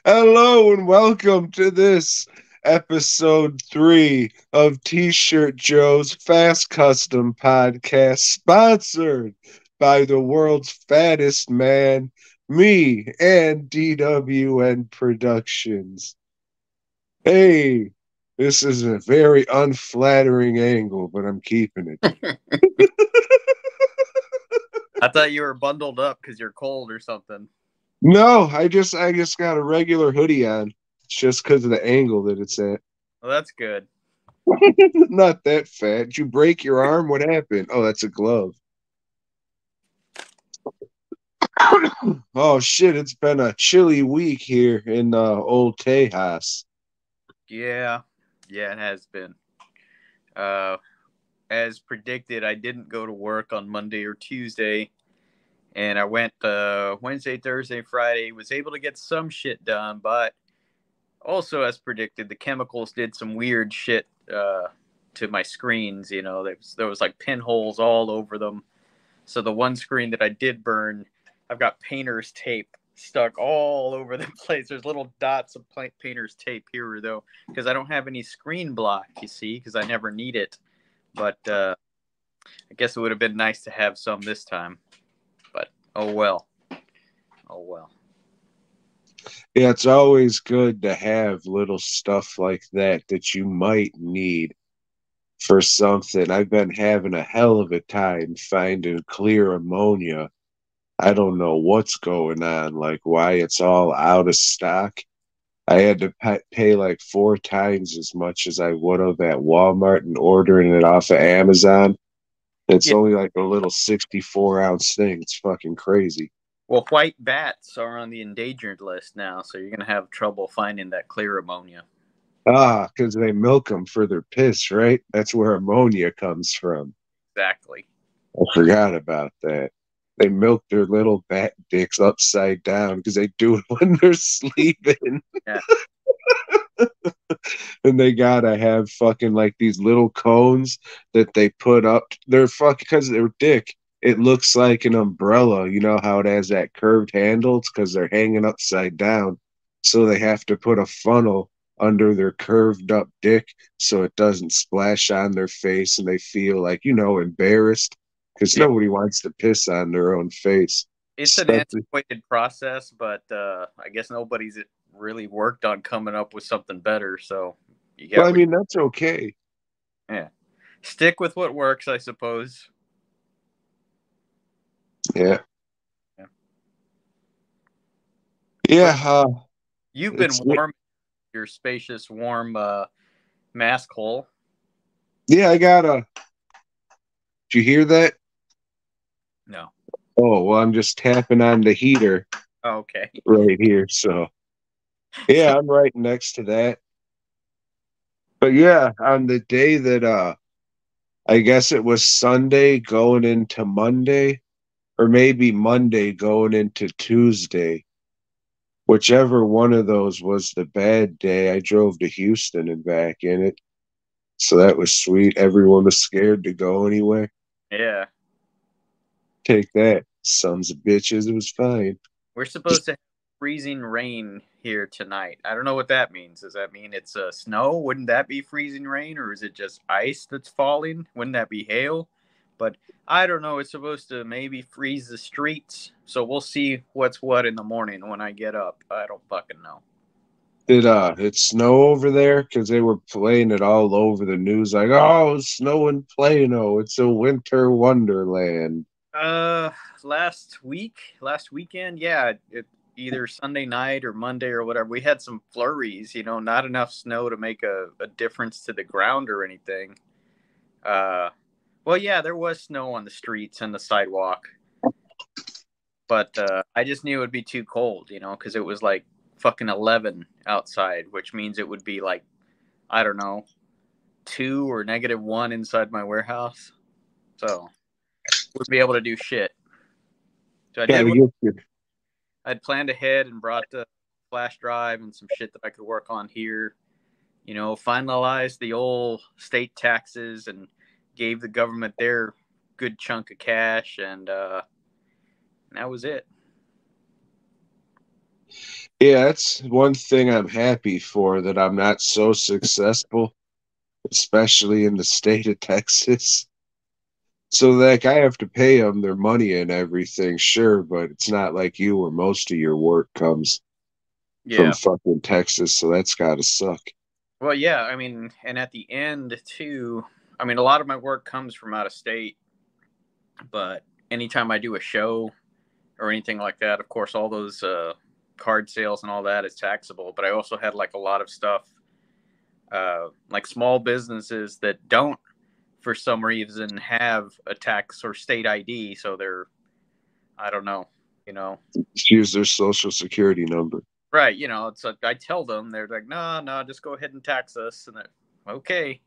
Hello and welcome to this episode 3 of T-Shirt Joe's Fast Custom Podcast, sponsored by the world's fattest man, me and DWN Productions. Hey, this is a very unflattering angle, but I'm keeping it. I thought you were bundled up because you're cold or something. No, I just got a regular hoodie on. It's just because of the angle that it's at. Well, that's good. Not that fat. Did you break your arm? What happened? Oh, that's a glove. Oh shit! It's been a chilly week here in old Tejas. Yeah, yeah, it has been. Uh, as predicted, I didn't go to work on Monday or Tuesday, and I went Wednesday, Thursday, Friday. Was able to get some shit done, but also as predicted, the chemicals did some weird shit to my screens. There was like pinholes all over them. So the one screen that I did burn, I've got painter's tape stuck all over the place. There's little dots of painter's tape here, though, because I don't have any screen block, you see, because I never need it. But I guess it would have been nice to have some this time. But oh well. Oh well. Yeah, it's always good to have little stuff like that you might need for something. I've been having a hell of a time finding clear ammonia. I don't know what's going on, like why it's all out of stock. I had to pay like 4 times as much as I would have at Walmart and ordering it off of Amazon. It's Yeah. only like a little 64-ounce thing. It's fucking crazy. Well, white bats are on the endangered list now, so you're gonna have trouble finding that clear ammonia. Ah, because they milk them for their piss, right? That's where ammonia comes from. Exactly. I forgot about that. They milk their little bat dicks upside down because they do it when they're sleeping. Yeah. And they gotta have fucking like these little cones that they put up. They're fucking because they're dick. It looks like an umbrella. You know how it has that curved handle? It's because they're hanging upside down. So they have to put a funnel under their curved up dick so it doesn't splash on their face and they feel like, embarrassed because Yeah. nobody wants to piss on their own face. It's an Especially, antiquated process, but I guess nobody's really worked on coming up with something better. So you well, got I what? mean, that's okay. Yeah, stick with what works, I suppose. Yeah. Yeah. Yeah. But you've been It's, warm, your spacious, warm mask hole. yeah, I gotta. Did you hear that? No. Oh, well, I'm just tapping on the heater Oh, okay. right here. So, yeah, I'm right next to that. But yeah, on the day that, I guess it was Sunday going into Monday, or maybe Monday going into Tuesday, whichever one of those was the bad day, I drove to Houston and back in it. So that was sweet. Everyone was scared to go anywhere. Yeah, Take that, sons of bitches. It was fine. we're supposed to have freezing rain here tonight. I don't know what that means. Does that mean it's snow? Wouldn't that be freezing rain, or is it just ice that's falling? Wouldn't that be hail? But I don't know. It's supposed to maybe freeze the streets, so we'll see what's what in the morning when I get up. I don't fucking know. Did it snow over there? Because they were playing it all over the news, like, "Oh, it's snow in Plano. It's a winter wonderland." Uh, last weekend, yeah, either Sunday night or Monday or whatever. We had some flurries. Not enough snow to make a difference to the ground or anything. Uh, well, yeah, there was snow on the streets and the sidewalk, but I just knew it would be too cold, because it was like fucking 11 outside, which means it would be like, I don't know, 2 or -1 inside my warehouse. So wouldn't be able to do shit. So I did Gotta what get your I'd planned ahead and brought the flash drive and some shit that I could work on here. Finalized the old state taxes and gave the government their good chunk of cash, and that was it. Yeah, that's one thing I'm happy for, that I'm not so successful, especially in the state of Texas. So, like, I have to pay them their money and everything, sure, but it's not like you where most of your work comes from Yeah. fucking Texas, so that's gotta suck. Well, yeah. I mean, and at the end too. I mean, a lot of my work comes from out of state, but anytime I do a show or anything like that, of course, all those card sales and all that is taxable. But I also had like a lot of stuff, like small businesses that don't, for some reason, have a tax or state ID, so they're, I don't know, you know. Just use their social security number. Right, it's like I tell them, they're like, no, no, just go ahead and tax us, and okay,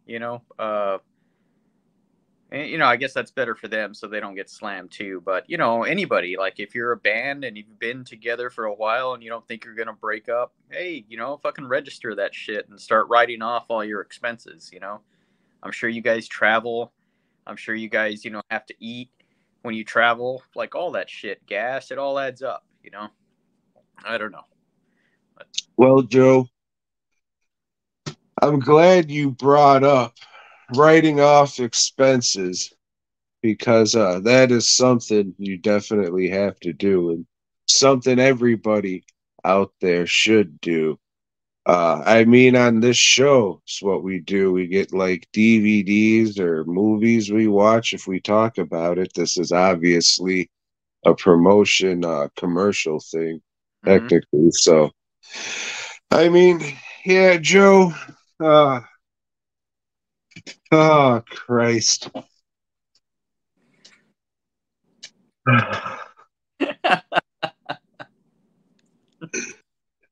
and, I guess that's better for them, so they don't get slammed too. But anybody, like if you're a band and you've been together for a while and you don't think you're gonna break up, hey, fucking register that shit and start writing off all your expenses. I'm sure you guys travel. I'm sure you guys, have to eat when you travel, like all that shit, gas, it all adds up. I don't know. But, Well, Joe, I'm glad you brought up writing off expenses, because that is something you definitely have to do, and something everybody out there should do. I mean, on this show, it's what we do. We get like DVDs or movies we watch. If we talk about it, this is obviously a promotion, commercial thing, mhm. technically. So, I mean, yeah, Joe. Uh, oh, Christ.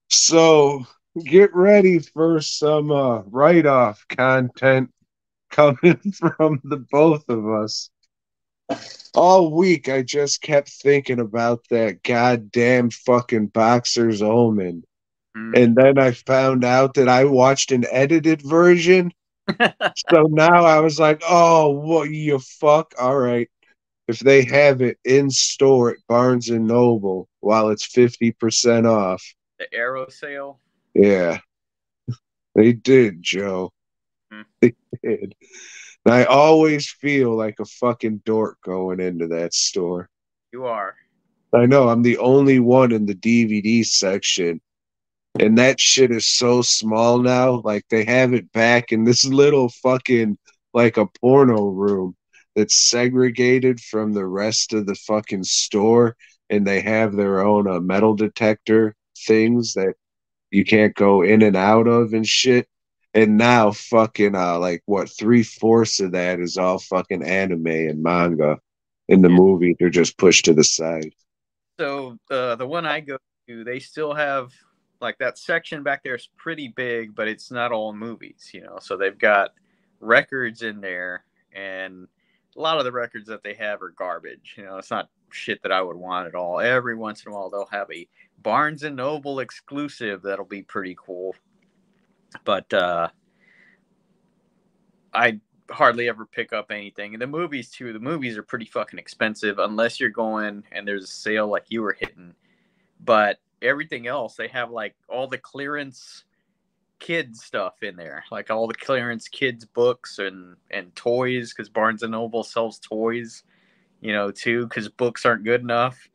So, get ready for some write off content coming from the both of us. All week, I just kept thinking about that goddamn fucking Boxer's Omen. Mm. And then I found out that I watched an edited version. So now I was like, oh, what you fuck? All right. If they have it in store at Barnes and Noble while it's 50% off. The arrow sale. Yeah, they did, Joe. Mm. They did. And I always feel like a fucking dork going into that store. You are. I know I'm the only one in the DVD section, and that shit is so small now. Like, they have it back in this little fucking, like, a porno room that's segregated from the rest of the fucking store, and they have their own metal detector things that you can't go in and out of and shit. And now fucking like what, three-fourths of that is all fucking anime and manga. In the Yeah. movie, they're just pushed to the side. So the one I go to, they still have like that section back there is pretty big, but it's not all movies. So they've got records in there, and a lot of the records that they have are garbage. It's not shit that I would want at all. Every once in a while, they'll have a Barnes and Noble exclusive that'll be pretty cool, but I hardly ever pick up anything. And the movies too. The movies are pretty fucking expensive unless you're going and there's a sale like you were hitting. But everything else, they have like all the clearance kids stuff in there, like all the clearance kids books and toys, because Barnes and Noble sells toys, too, because books aren't good enough.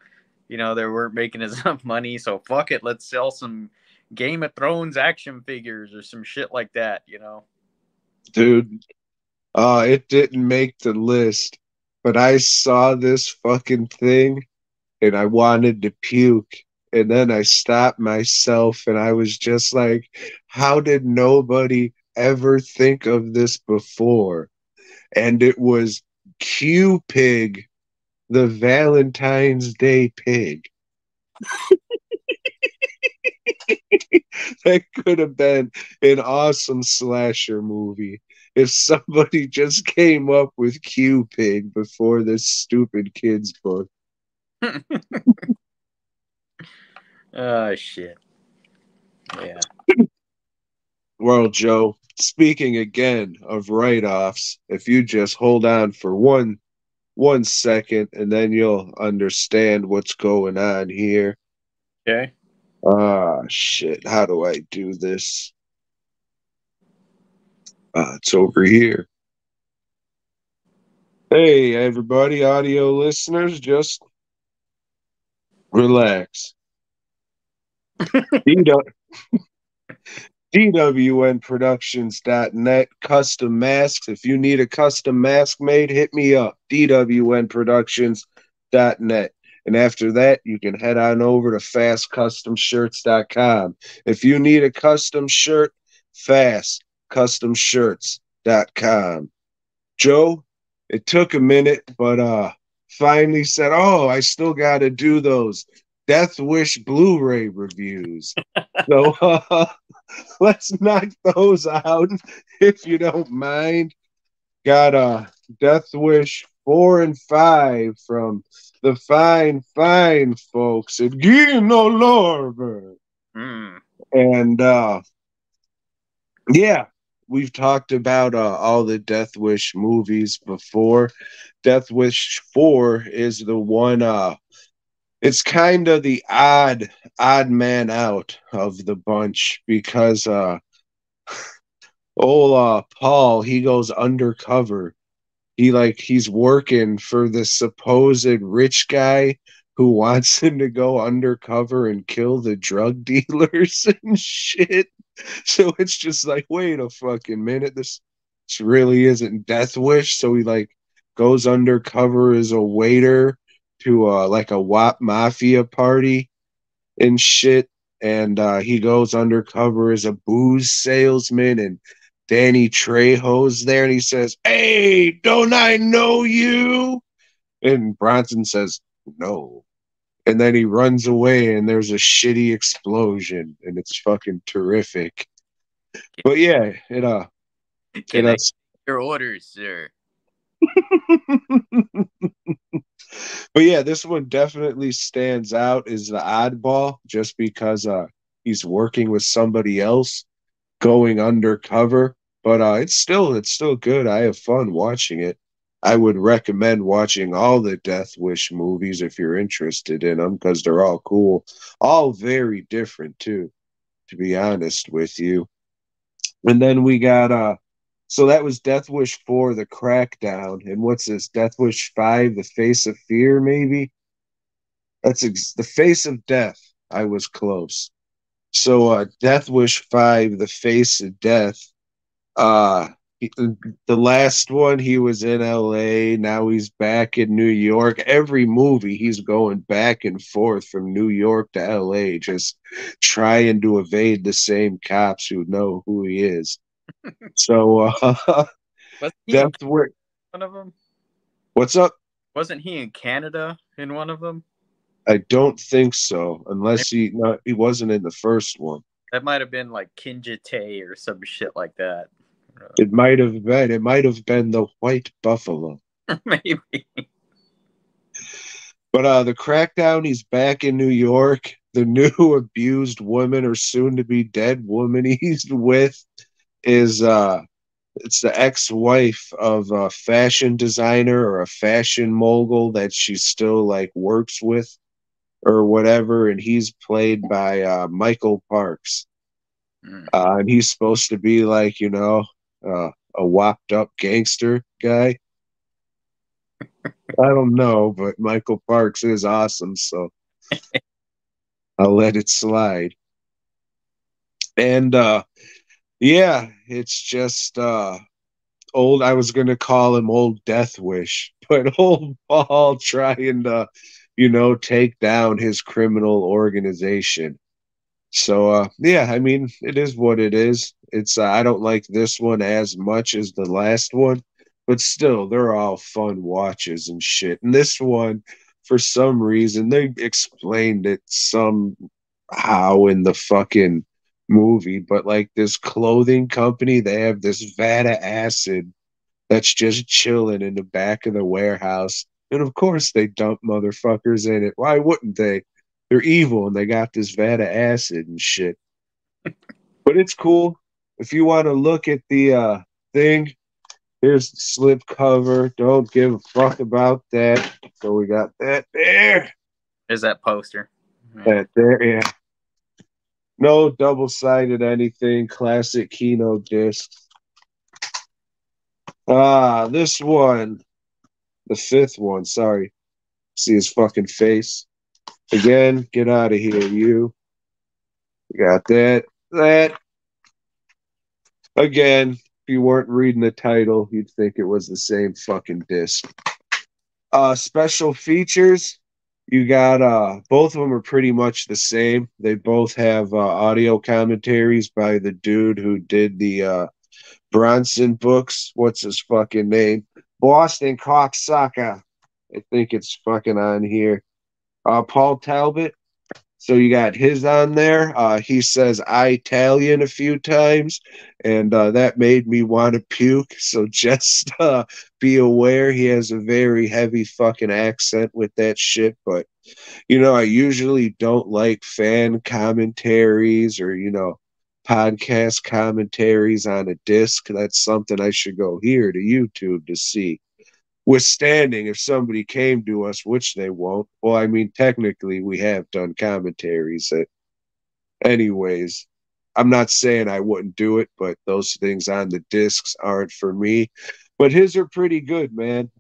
They weren't making as enough money, so fuck it, let's sell some Game of Thrones action figures or some shit like that. Dude, it didn't make the list, but I saw this fucking thing and I wanted to puke. And then I stopped myself and I was just like, how did nobody ever think of this before? And it was Q Pig, the Valentine's Day pig. That could have been an awesome slasher movie if somebody just came up with Q Pig before this stupid kids book. Oh shit. Yeah. Well, Joe, speaking again of write-offs, if you just hold on for one second and then you'll understand what's going on here. Okay. Ah, shit. How do I do this? It's over here. Hey, everybody, audio listeners, just relax. DWNProductions.net custom masks. If you need a custom mask made, hit me up. DWNProductions.net. And after that, you can head on over to FastCustomShirts.com. If you need a custom shirt, FastCustomShirts.com. Joe, it took a minute, but finally said, "Oh, I still got to do those Death Wish Blu-ray reviews." So let's knock those out if you don't mind. Got Death Wish 4 and 5 from the fine folks at Gino Lorber. Mm. And yeah, we've talked about all the Death Wish movies before. Death Wish 4 is the one it's kind of the odd man out of the bunch because old Paul, he goes undercover. He's working for this supposed rich guy who wants him to go undercover and kill the drug dealers and shit. So it's just like, wait a fucking minute, this really isn't Death Wish. So he like goes undercover as a waiter to like a WAP mafia party and shit. And he goes undercover as a booze salesman, and Danny Trejo's there, and he says, "Hey, don't I know you?" And Bronson says, "No." And then he runs away, and there's a shitty explosion, and it's fucking terrific. But yeah, it Can I get your orders, sir? But yeah, this one definitely stands out as the oddball just because he's working with somebody else going undercover. But it's still good. I have fun watching it. I would recommend watching all the Death Wish movies if you're interested in them because they're all cool, all very different too. To be honest with you, and then we got so that was Death Wish 4, the Crackdown, and what's this? Death Wish 5, the Face of Fear, maybe. The Face of Death. I was close. So Death Wish 5, the Face of Death. Uh the last one he was in LA, now he's back in New York. Every movie he's going back and forth from New York to LA, just trying to evade the same cops who know who he is. So Was he in Death Wish. one of them? What's up? Wasn't he in Canada in one of them? I don't think so, unless he wasn't in the first one. That might have been like Kinjite or some shit like that. It might have been. It might have been the White Buffalo. Maybe. But the Crackdown, he's back in New York. The new abused woman or soon to be dead woman he's with is it's the ex-wife of a fashion designer or a fashion mogul that she still like works with or whatever, and he's played by Michael Parks. Mm. And he's supposed to be like, a whopped up gangster guy. I don't know, but Michael Parks is awesome, so I'll let it slide. And yeah, it's just old. I was gonna call him Old Death Wish, but old Paul trying to, take down his criminal organization. So yeah, I mean, it is what it is. It's I don't like this one as much as the last one, but still, they're all fun watches and shit. And this one, for some reason, they explained it somehow in the fucking movie, but like this clothing company, they have this vat of acid that's just chilling in the back of the warehouse. And of course they dump motherfuckers in it. Why wouldn't they? They're evil and they got this vat of acid and shit. But it's cool. If you want to look at the thing, here's the slip cover. Don't give a fuck about that. So we got that there. There's that poster. Yeah. That there, yeah. No double-sided anything. Classic Kino disc. This one, the fifth one. Sorry, see his fucking face again. Get out of here, you. Got that. That again. If you weren't reading the title, you'd think it was the same fucking disc. Special features. You got both of them are pretty much the same. They both have audio commentaries by the dude who did the Bronson books. What's his fucking name? Boston Cocksucker. I think it's fucking on here. Paul Talbot. So you got his on there. He says Italian a few times, and that made me want to puke. So just be aware he has a very heavy fucking accent with that shit. But I usually don't like fan commentaries or podcast commentaries on a disc. That's something I should go here to YouTube to see. Withstanding if somebody came to us, which they won't. Well, I mean, technically, we have done commentaries. Anyways, I'm not saying I wouldn't do it, but those things on the discs aren't for me. But his are pretty good, man.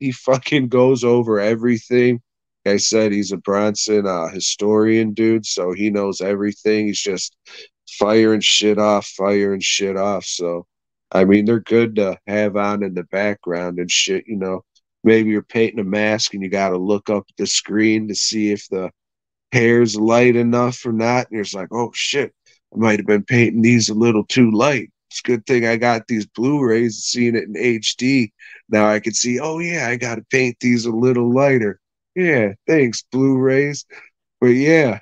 He fucking goes over everything. Like I said, he's a Bronson historian dude, so he knows everything. He's just firing shit off. So, I mean, they're good to have on in the background and shit. Maybe you're painting a mask and you got to look up at the screen to see if the hair's light enough or not. And you're just like, oh shit, I might have been painting these a little too light. It's a good thing I got these Blu-rays, seeing it in HD. Now I can see, oh yeah, I got to paint these a little lighter. Yeah, thanks, Blu-rays. But yeah,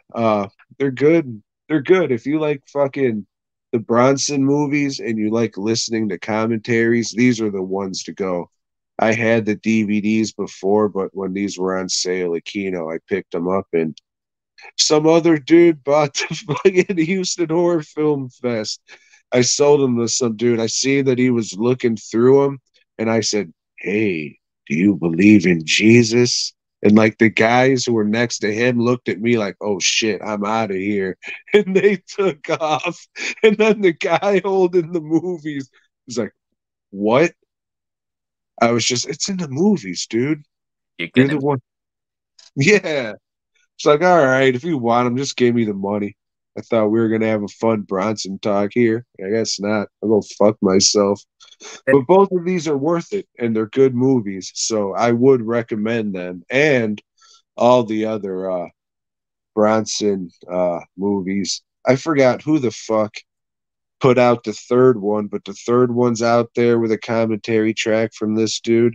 they're good. They're good. If you like fucking the Bronson movies and you like listening to commentaries, these are the ones to go. I had the DVDs before, but when these were on sale at Kino, I picked them up and some other dude bought the fucking Houston Horror Film Fest. I sold them to some dude. I see that he was looking through them, and I said, "Hey, do you believe in Jesus?" And like the guys who were next to him looked at me like, "Oh shit, I'm out of here," and they took off. And then the guy holding the movies was like, "What?" I was just, "It's in the movies, dude. You You're the gonna one." Yeah, it's like, all right, if you want them, just give me the money. I thought we were gonna have a fun Bronson talk here. I guess not. I'll go fuck myself. But both of these are worth it, and they're good movies, so I would recommend them. And all the other Bronson movies. I forgot who the fuck put out the third one, but the third one's out there with a commentary track from this dude.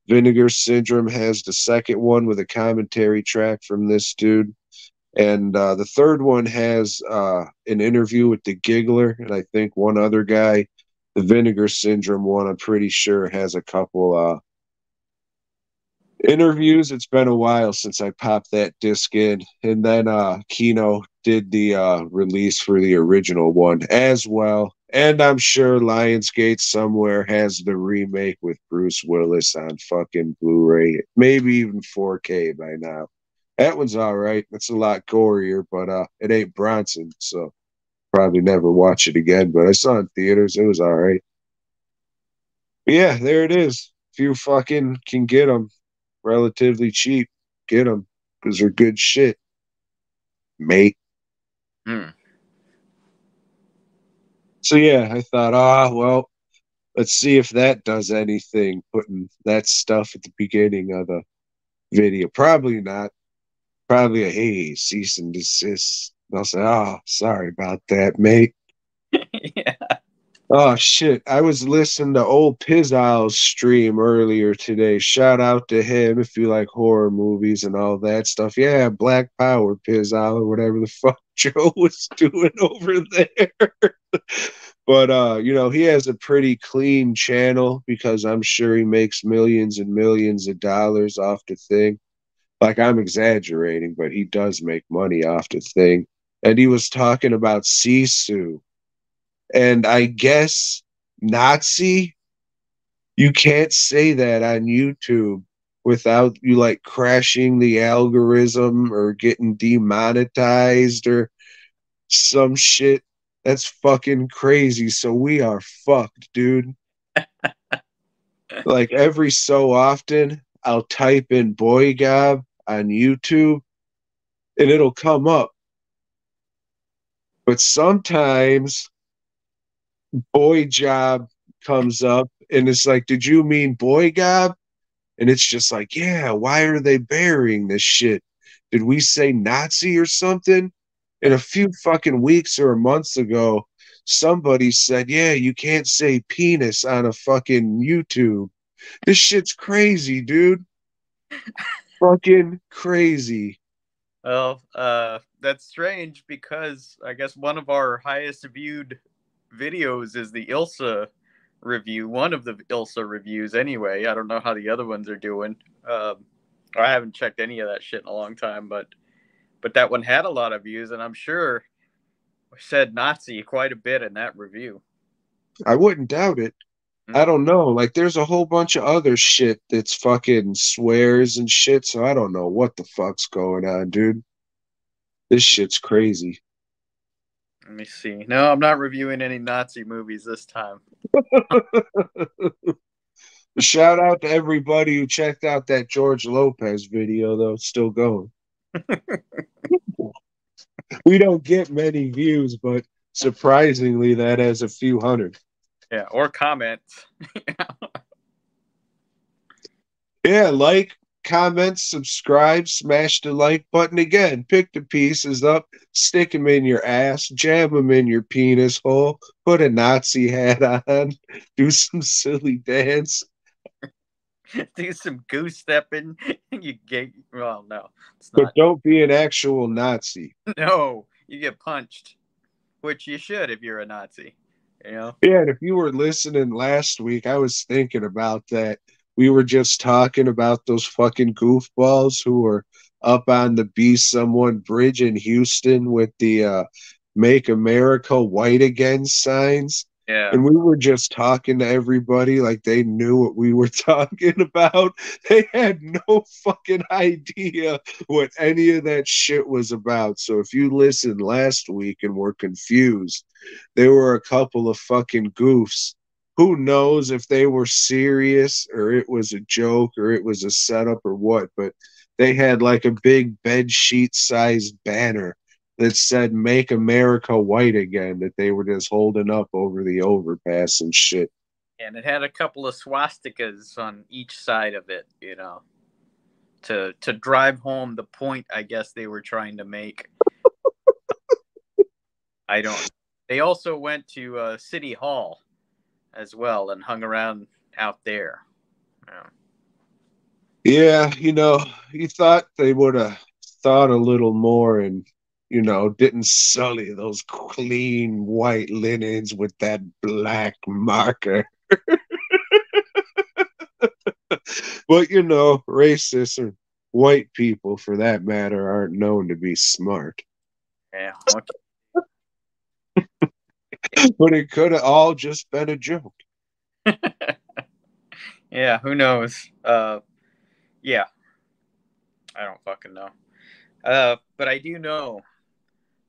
Vinegar Syndrome has the second one with a commentary track from this dude. And the third one has an interview with the Giggler, and I think one other guy. The Vinegar Syndrome one, I'm pretty sure, has a couple interviews. It's been a while since I popped that disc in. And then Kino did the release for the original one as well. And I'm sure Lionsgate somewhere has the remake with Bruce Willis on fucking Blu-ray, maybe even 4K by now. That one's all right. It's a lot gorier, but it ain't Bronson, so probably never watch it again. But I saw it in theaters. It was all right. But yeah, there it is. If you fucking can get them relatively cheap, get them because they're good shit, mate. Hmm. So yeah, I thought, well, let's see if that does anything. Putting that stuff at the beginning of the video, probably not. Probably a hey, cease and desist. And I'll say, sorry about that, mate. Yeah. Oh shit! I was listening to old Pizow's stream earlier today. Shout out to him if you like horror movies and all that stuff. Yeah, Black Power Pizzow or whatever the fuck Joe was doing over there. But he has a pretty clean channel because I'm sure he makes millions and millions of dollars off the thing. Like I'm exaggerating, but he does make money off the thing. And he was talking about Sisu. And I guess Nazi, you can't say that on YouTube without you like crashing the algorithm or getting demonetized or some shit. That's fucking crazy. So we are fucked, dude. Like every so often, I'll type in BOYGOB on YouTube and it'll come up. But sometimes Boy Job comes up and it's like, did you mean Boy Gob? And it's just like, yeah, why are they burying this shit? Did we say Nazi or something? And a few fucking weeks or months ago, somebody said, yeah, you can't say penis on a fucking YouTube. This shit's crazy, dude. Fucking crazy. Well, that's strange because I guess one of our highest viewed videos is the Ilsa review. One of the Ilsa reviews, anyway. I don't know how the other ones are doing. I haven't checked any of that shit in a long time, but that one had a lot of views, and I'm sure said Nazi quite a bit in that review. I wouldn't doubt it. I don't know. Like, there's a whole bunch of other shit that's fucking swears and shit. So I don't know what the fuck's going on, dude. This shit's crazy. Let me see. No, I'm not reviewing any Nazi movies this time. Shout out to everybody who checked out that George Lopez video, though. It's still going. We don't get many views, but surprisingly, that has a few hundred. Yeah, or comments. Yeah, like, comment, subscribe, smash the like button again. Pick the pieces up, stick them in your ass, jam them in your penis hole, put a Nazi hat on, do some silly dance. Do some goose stepping. You get well, no, it's But not. don't be an actual Nazi. No, you get punched, which you should if you're a Nazi. You know. Yeah, and if you were listening last week, I was thinking about that. We were just talking about those fucking goofballs who were up on the Be Someone Bridge in Houston with the Make America White Again signs. Yeah. And we were just talking to everybody like they knew what we were talking about. They had no fucking idea what any of that shit was about. So if you listened last week and were confused, there were a couple of fucking goofs. Who knows if they were serious or it was a joke or it was a setup or what, but they had like a big bed sheet sized banner that said "Make America White Again" that they were just holding up over the overpass and shit. And it had a couple of swastikas on each side of it, you know, to drive home the point I guess they were trying to make. I don't. They also went to City Hall as well and hung around out there. Yeah. Yeah, you thought they would have thought a little more and, didn't sully those clean white linens with that black marker. But, racists or white people, for that matter, aren't known to be smart. Yeah. Okay. But it could have all just been a joke. Yeah. Who knows? Yeah. I don't fucking know. But I do know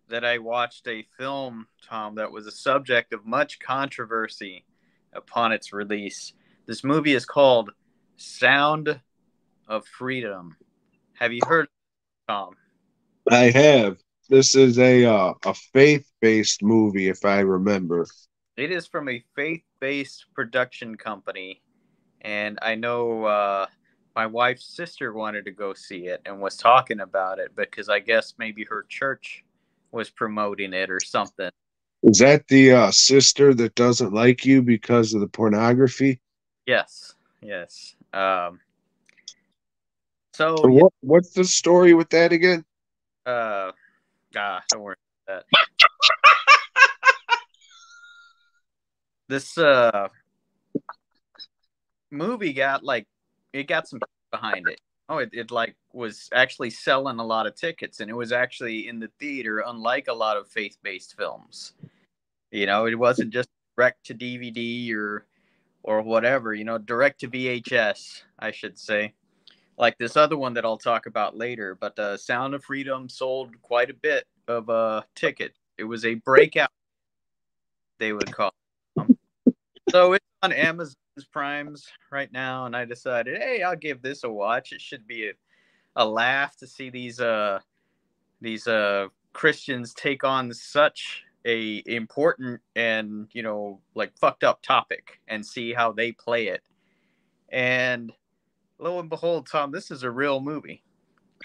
that I watched a film, Tom, that was a subject of much controversy upon its release. This movie is called Sound of Freedom. Have you heard of it, Tom? I have. This is a faith-based movie, if I remember. It is from a faith-based production company, and I know my wife's sister wanted to go see it and was talking about it because I guess maybe her church was promoting it or something. Is that the sister that doesn't like you because of the pornography? Yes, yes. So And yeah, what's the story with that again? uh, don't worry about that. This movie got like it got some behind it. Oh, it like was actually selling a lot of tickets, and it was actually in the theater, unlike a lot of faith-based films. You know, it wasn't just direct to DVD or whatever. You know, direct to VHS, I should say. Like this other one that I'll talk about later. But Sound of Freedom sold quite a bit of tickets It was a breakout, they would call it. So it's on Amazon's Primes right now, and I decided, hey, I'll give this a watch. It should be a laugh to see these Christians take on such a important and like fucked up topic and see how they play it. And lo and behold, Tom, this is a real movie.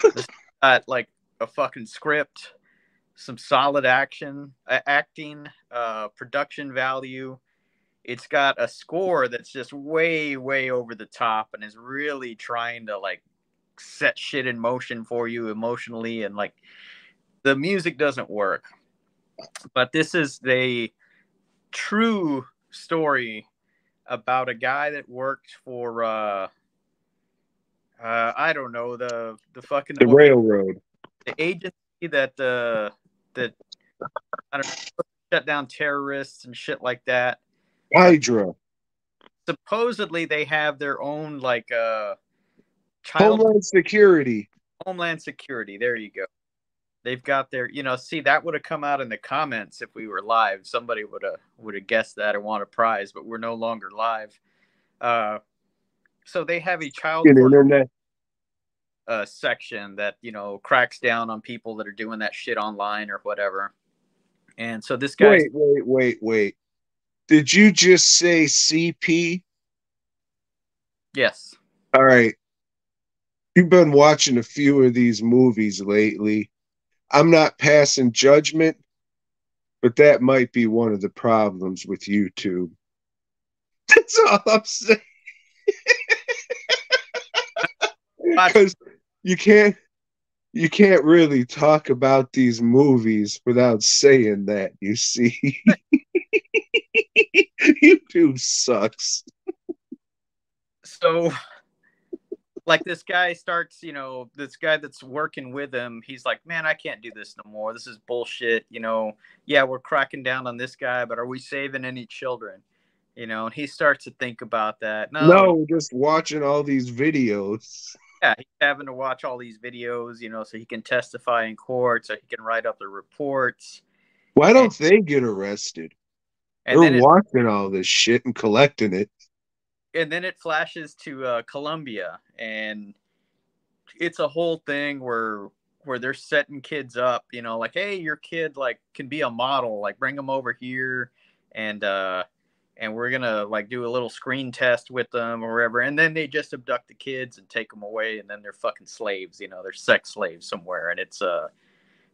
This got like a fucking script, some solid acting, production value. It's got a score that's just way, way over the top and is really trying to like set shit in motion for you emotionally, and like the music doesn't work. But this is the true story about a guy that worked for I don't know, the fucking The railroad. the agency that I don't know, shut down terrorists and shit like that. Hydra. Supposedly they have their own like child Homeland Security. Homeland Security. There you go. They've got their, see, that would have come out in the comments if we were live. Somebody would have guessed that and won a prize, but we're no longer live. So they have a child internet section that cracks down on people that are doing that shit online or whatever. And so this guy. Wait. Did you just say CP? Yes. All right. You've been watching a few of these movies lately. I'm not passing judgment, but that might be one of the problems with YouTube. That's all I'm saying. Because you can't really talk about these movies without saying that, you see. YouTube sucks. So like this guy starts, this guy that's working with him, he's like, man, I can't do this no more. This is bullshit. Yeah, we're cracking down on this guy, but are we saving any children? And he starts to think about that. No, just watching all these videos. Yeah, he's having to watch all these videos, so he can testify in court, so he can write up the reports. Why don't they get arrested? They're watching all this shit and collecting it. And then it flashes to Colombia, and it's a whole thing where they're setting kids up, like, hey, your kid like can be a model, like bring them over here, and we're gonna like do a little screen test with them or wherever, and then they just abduct the kids and take them away, and then they're fucking slaves, they're sex slaves somewhere, and it's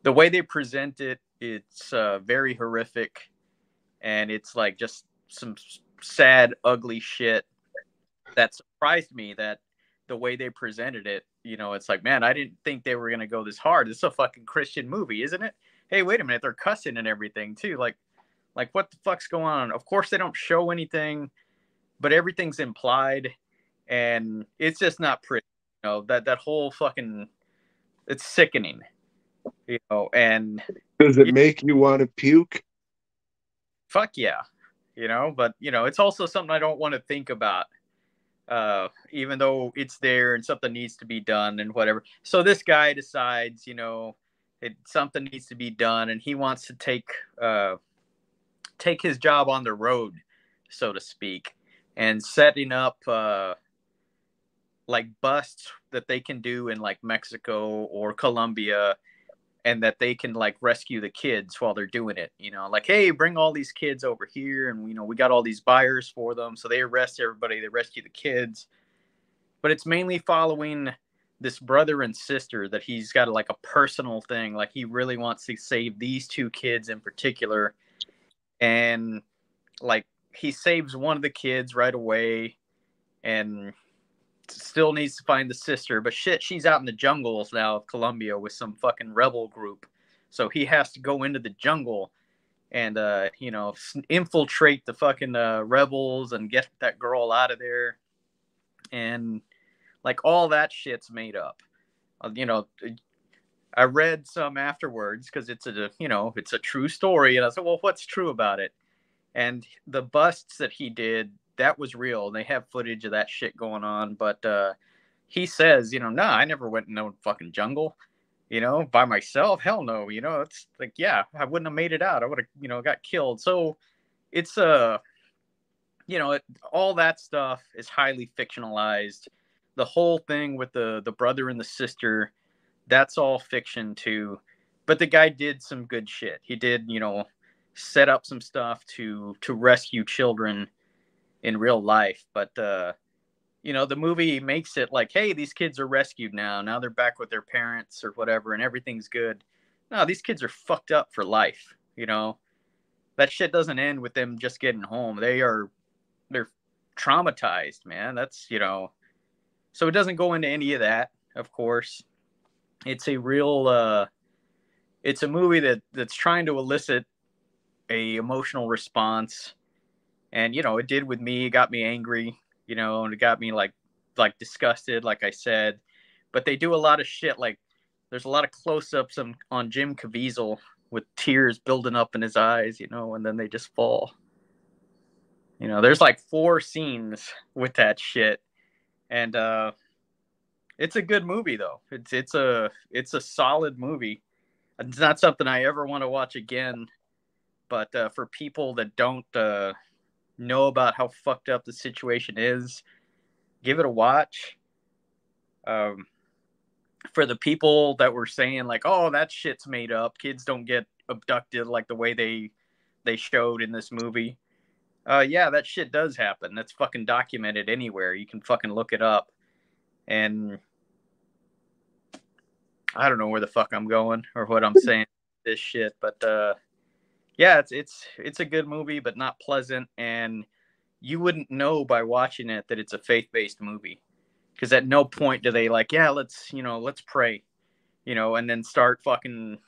the way they present it, it's very horrific, and it's like just some sad, ugly shit that surprised me, that the way they presented it, it's like, man, I didn't think they were going to go this hard. This is a fucking Christian movie, isn't it? Hey, wait a minute. They're cussing and everything too. Like what the fuck's going on? Of course they don't show anything, but everything's implied, and it's just not pretty. That whole fucking, it's sickening, and does it make you want to puke? Fuck yeah. But it's also something I don't want to think about. Even though it's there and something needs to be done and whatever. So this guy decides, something needs to be done, and he wants to take his job on the road, so to speak, and setting up like busts that they can do in like Mexico or Colombia, and that they can like rescue the kids while they're doing it. Like, hey, bring all these kids over here, and we got all these buyers for them. So they arrest everybody, they rescue the kids. But it's mainly following this brother and sister that he's got like a personal thing. Like he really wants to save these two kids in particular. And like he saves one of the kids right away, and still needs to find the sister, but shit, she's out in the jungles now of Colombia with some fucking rebel group. So he has to go into the jungle and infiltrate the fucking rebels and get that girl out of there. And like all that shit's made up. I read some afterwards because it's a true story, and I said, well, what's true about it? And the busts that he did, that was real. They have footage of that shit going on. But he says, nah, I never went in no fucking jungle. by myself. Hell no. It's like, yeah, I wouldn't have made it out. I would have, got killed. So it's all that stuff is highly fictionalized. The whole thing with the brother and the sister, that's all fiction too. But the guy did some good shit. He did, set up some stuff to rescue children in real life. But the movie makes it like, hey, these kids are rescued now. Now they're back with their parents or whatever, and everything's good. No, these kids are fucked up for life. That shit doesn't end with them just getting home. They're traumatized, man. That's so it doesn't go into any of that, of course. It's a real it's a movie that's trying to elicit a emotional response, and it did with me. It got me angry, and it got me like disgusted, like I said. But they do a lot of shit. Like there's a lot of close-ups on Jim Caviezel with tears building up in his eyes, and then they just fall. There's like 4 scenes with that shit, and it's a good movie though. It's a solid movie. It's not something I ever want to watch again. But for people that don't know about how fucked up the situation is, give it a watch. For the people that were saying like, "Oh, that shit's made up. Kids don't get abducted like the way they showed in this movie." Yeah, that shit does happen. That's fucking documented anywhere. You can fucking look it up. And I don't know where the fuck I'm going or what I'm saying this shit, but yeah, it's a good movie, but not pleasant. And you wouldn't know by watching it that it's a faith-based movie, because at no point do they like, yeah, let's pray, and then start fucking,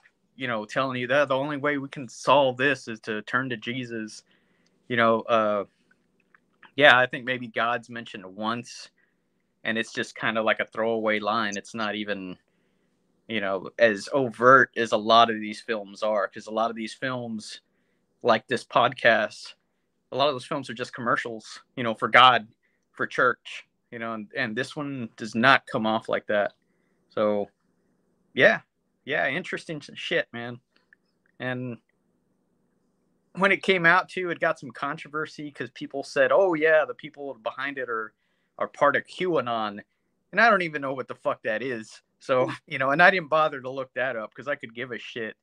telling you that the only way we can solve this is to turn to Jesus. Yeah, I think maybe God's mentioned once, and it's just kind of like a throwaway line. It's not even, as overt as a lot of these films are, because a lot of these films, like this podcast, a lot of those films are just commercials, for God, for church, and this one does not come off like that. So, yeah, interesting shit, man. And when it came out too, it got some controversy because people said, "Oh yeah, the people behind it are part of QAnon," and I don't even know what the fuck that is. So and I didn't bother to look that up because I could give a shit.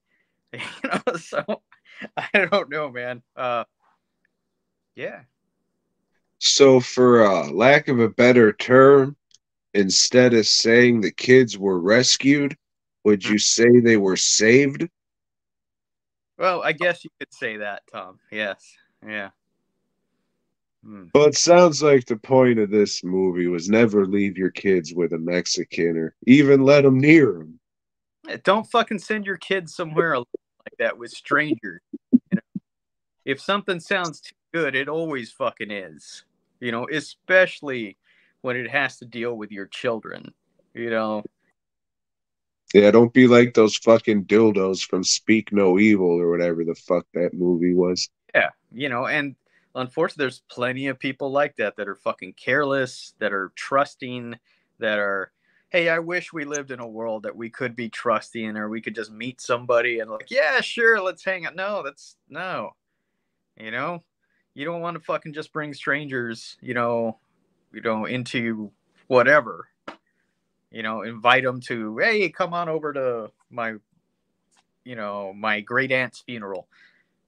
So I don't know, man. Yeah. So, for lack of a better term, instead of saying the kids were rescued, would you say they were saved? Well, I guess you could say that, Tom. Yes. Yeah. Well, it sounds like the point of this movie was never leave your kids with a Mexican or even let them near them. Don't fucking send your kids somewhere like that with strangers. If something sounds too good, it always fucking is. Especially when it has to deal with your children. Yeah, don't be like those fucking dildos from Speak No Evil or whatever the fuck that movie was. Yeah, and unfortunately, there's plenty of people like that are fucking careless, that are trusting, that are, hey, I wish we lived in a world that we could be trusting, or we could just meet somebody and like, yeah, sure, let's hang out. No, no. You don't want to fucking just bring strangers, into whatever. Invite them to, hey, come on over to my, my great aunt's funeral.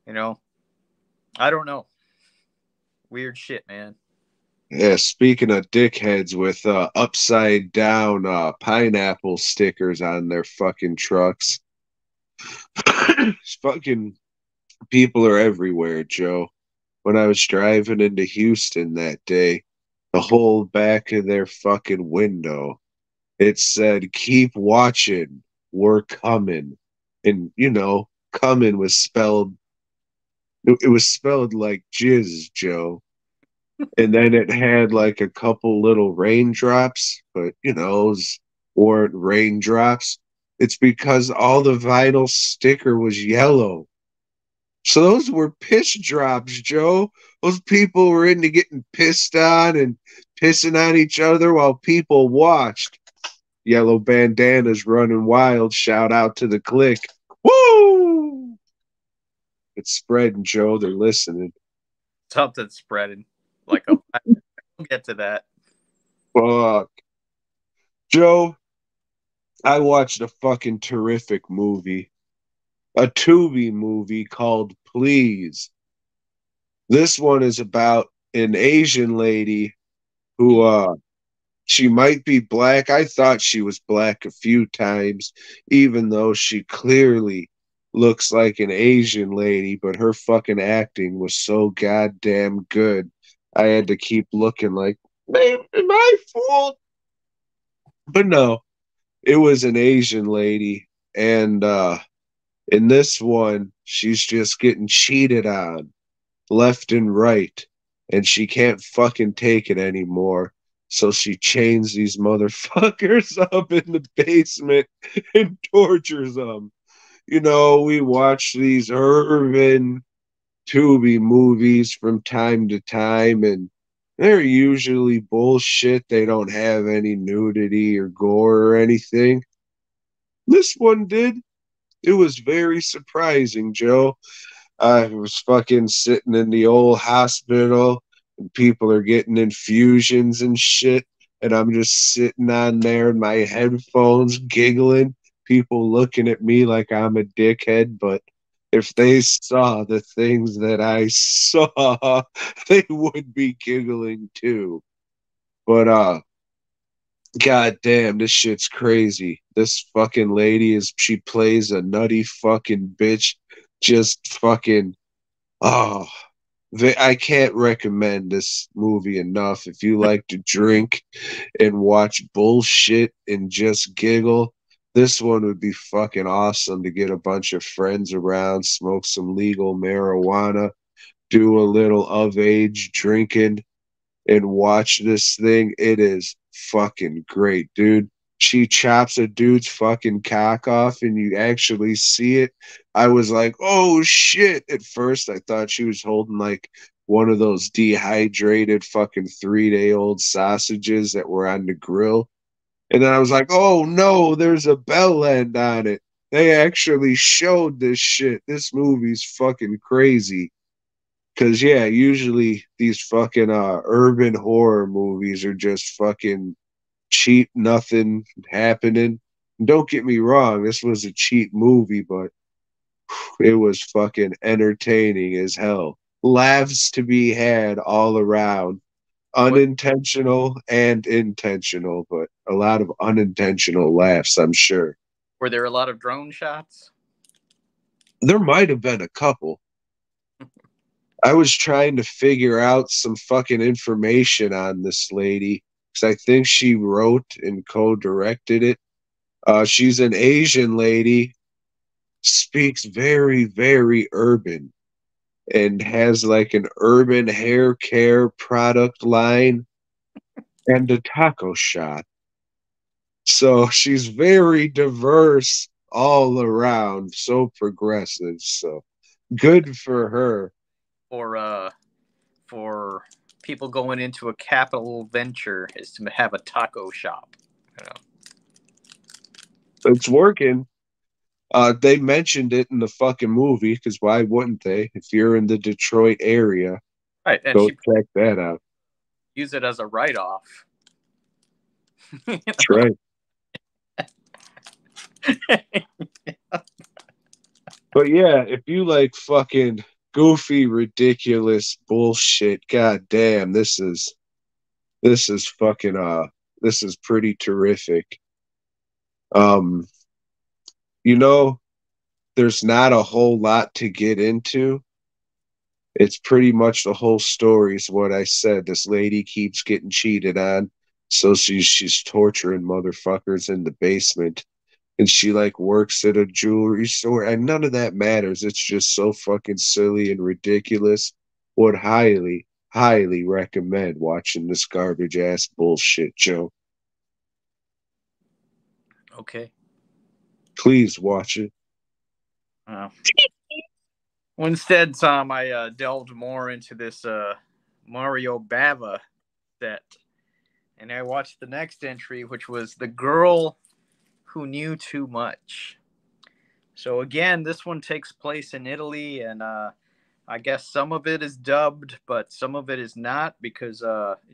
I don't know. Weird shit, man. Yeah, speaking of dickheads with upside down pineapple stickers on their fucking trucks. Fucking people are everywhere, Joe. When I was driving into Houston that day, the whole back of their fucking window, it said, "Keep watching, we're coming." And, coming was spelled, it was spelled like jizz, Joe. And then it had like a couple little raindrops, but, those weren't raindrops. It's because all the vinyl sticker was yellow. So those were piss drops, Joe. Those people were into getting pissed on and pissing on each other while people watched. Yellow bandanas running wild. Shout out to the clique. Woo! It's spreading, Joe. They're listening. Something's spreading. Like we'll get to that. Fuck. Joe, I watched a fucking terrific movie. A Tubi movie called Please. This one is about an Asian lady who she might be black. I thought she was black a few times, even though she clearly looks like an Asian lady, but her fucking acting was so goddamn good. I had to keep looking like, man, am I fooled? But no, it was an Asian lady. And in this one, she's just getting cheated on left and right, and she can't fucking take it anymore. So she chains these motherfuckers up in the basement and tortures them. You know, we watch these urban Tubi movies from time to time, and they're usually bullshit. They don't have any nudity or gore or anything. This one did. It was very surprising, Joe. I was fucking sitting in the old hospital and people are getting infusions and shit. And I'm just sitting on there in my headphones giggling, people looking at me like I'm a dickhead. But if they saw the things that I saw, they would be giggling too. But god damn, this shit's crazy. This fucking lady she plays a nutty fucking bitch, just fucking. Oh, I can't recommend this movie enough. If you like to drink and watch bullshit and just giggle, this one would be fucking awesome to get a bunch of friends around, smoke some legal marijuana, do a little of age drinking, and watch this thing. It is fucking great, dude. She chops a dude's fucking cock off and you actually see it. I was like, oh shit. At first, I thought she was holding like one of those dehydrated fucking 3-day old sausages that were on the grill. And then I was like, oh no, there's a bell end on it. They actually showed this shit. This movie's fucking crazy. Cause yeah, usually these fucking urban horror movies are just fucking cheap, nothing happening. And don't get me wrong, this was a cheap movie, but it was fucking entertaining as hell. Laughs to be had all around, What unintentional and intentional, but a lot of unintentional laughs, I'm sure. were there a lot of drone shots? There might have been a couple. I was trying to figure out some fucking information on this lady because I think she wrote and co-directed it. She's an Asian lady, speaks very, very urban, and has like an urban hair care product line and a taco shop. So she's very diverse all around, so progressive. So good for her. Or for people going into a capital venture is to have a taco shop. You know? It's working. They mentioned it in the fucking movie because why wouldn't they? If you're in the Detroit area, Right, and go she check that out. use it as a write off. That's right. But yeah, if you like fucking goofy, ridiculous bullshit, god damn, this is fucking this is pretty terrific. Um, you know, there's not a whole lot to get into. It's pretty much the whole story is what I said. This lady keeps getting cheated on, so she's torturing motherfuckers in the basement. And she like works at a jewelry store, and none of that matters. It's just so fucking silly and ridiculous. Would highly, highly recommend watching this garbage ass bullshit, Joe. Okay. Please watch it. Uh, well, instead, Tom, I delved more into this Mario Bava set, and I watched the next entry, which was The Girl Who Knew Too Much. So again, this one takes place in Italy, and I guess some of it is dubbed, but some of it is not because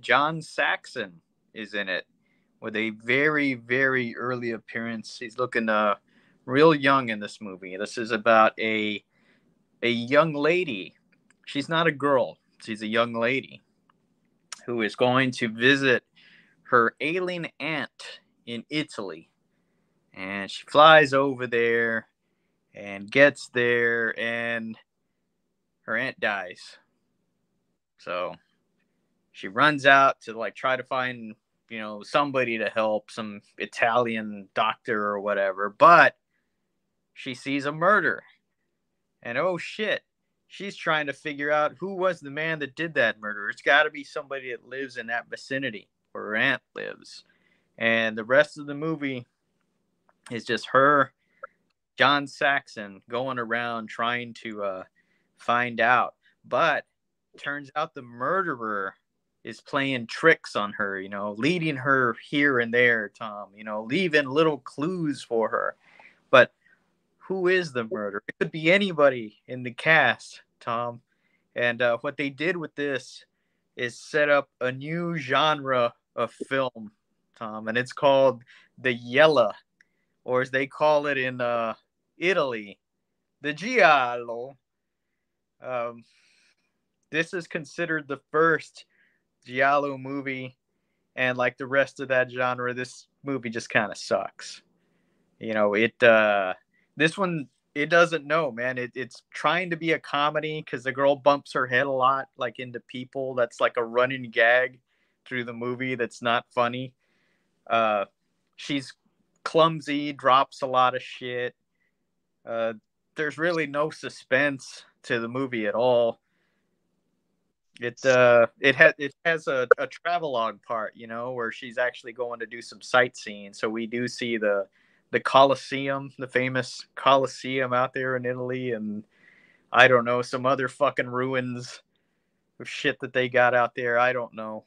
John Saxon is in it with a very, very early appearance. He's looking real young in this movie. This is about a young lady. She's not a girl. She's a young lady who is going to visit her ailing aunt in Italy. And she flies over there and gets there, and her aunt dies. So she runs out to like try to find, somebody to help, some Italian doctor or whatever. But she sees a murder. And oh shit, she's trying to figure out who was the man that did that murder. It's got to be somebody that lives in that vicinity where her aunt lives. And the rest of the movie is just her, John Saxon, going around trying to find out. But turns out the murderer is playing tricks on her, leading her here and there, Tom, leaving little clues for her. But who is the murderer? It could be anybody in the cast, Tom. And what they did with this is set up a new genre of film, Tom, and it's called the Yella, or as they call it in Italy, the Giallo. Um, this is considered the first Giallo movie, and like the rest of that genre, this movie just kind of sucks. This one, it doesn't know, man. It's trying to be a comedy because the girl bumps her head a lot, like into people. That's like a running gag through the movie. That's not funny. She's clumsy, drops a lot of shit. Uh, there's really no suspense to the movie at all. It has a travelogue part, where she's actually going to do some sightseeing. So we do see the Colosseum, the famous Colosseum out there in Italy, and I don't know, some other fucking ruins of shit that they got out there. I don't know.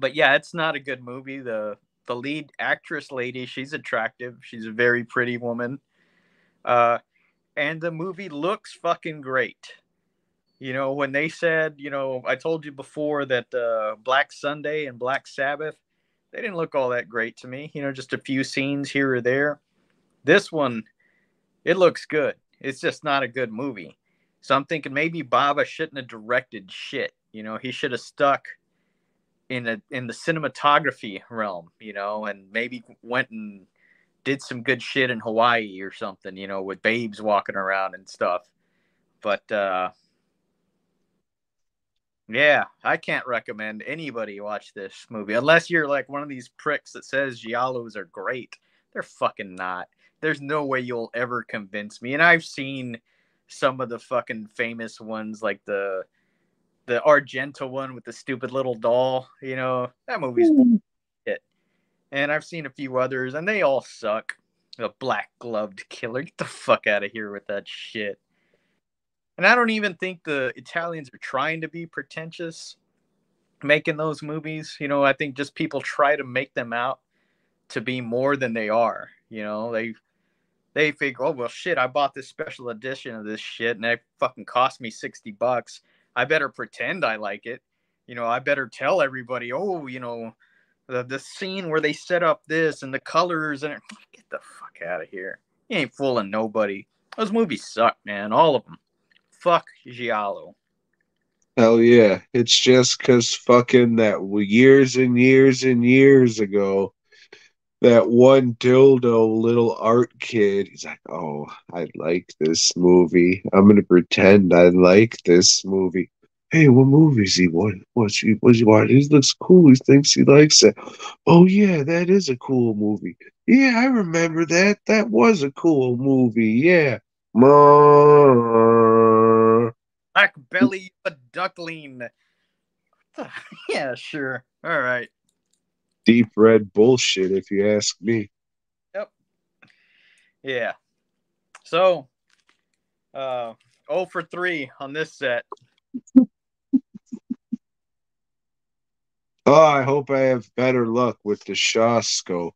But yeah, it's not a good movie. The lead actress lady, she's attractive. She's a very pretty woman. And the movie looks fucking great. When they said, I told you before that Black Sunday and Black Sabbath, they didn't look all that great to me. Just a few scenes here or there. This one, it looks good. It's just not a good movie. So I'm thinking maybe Baba shouldn't have directed shit. He should have stuck in the cinematography realm, and maybe went and did some good shit in Hawaii or something, with babes walking around and stuff. But yeah, I can't recommend anybody watch this movie unless you're like one of these pricks that says giallos are great. They're fucking not. There's no way you'll ever convince me. And I've seen some of the fucking famous ones, like the Argento one with the stupid little doll. That movie's bullshit. And I've seen a few others, and they all suck. The Black Gloved Killer. Get the fuck out of here with that shit. And I don't even think the Italians are trying to be pretentious making those movies. I think just people try to make them out to be more than they are. They figure, oh well, shit, I bought this special edition of this shit, and it fucking cost me $60. I better pretend I like it. I better tell everybody, oh, the scene where they set up this and the colors and get the fuck out of here. You ain't fooling nobody. Those movies suck, man, all of them. Fuck Giallo. Hell yeah. It's just because fucking years and years and years ago, that one dildo little art kid, he's like, oh, I like this movie. I'm going to pretend I like this movie. Hey, what movie is he? What's he watching? He looks cool. He thinks he likes it. Oh, yeah, that is a cool movie. Yeah, I remember that. That was a cool movie. Yeah. Black belly, a duckling. Yeah, sure. All right. Deep red bullshit, if you ask me. Yep. Yeah. So, 0 for 3 on this set. Oh, I hope I have better luck with the Shaw scope.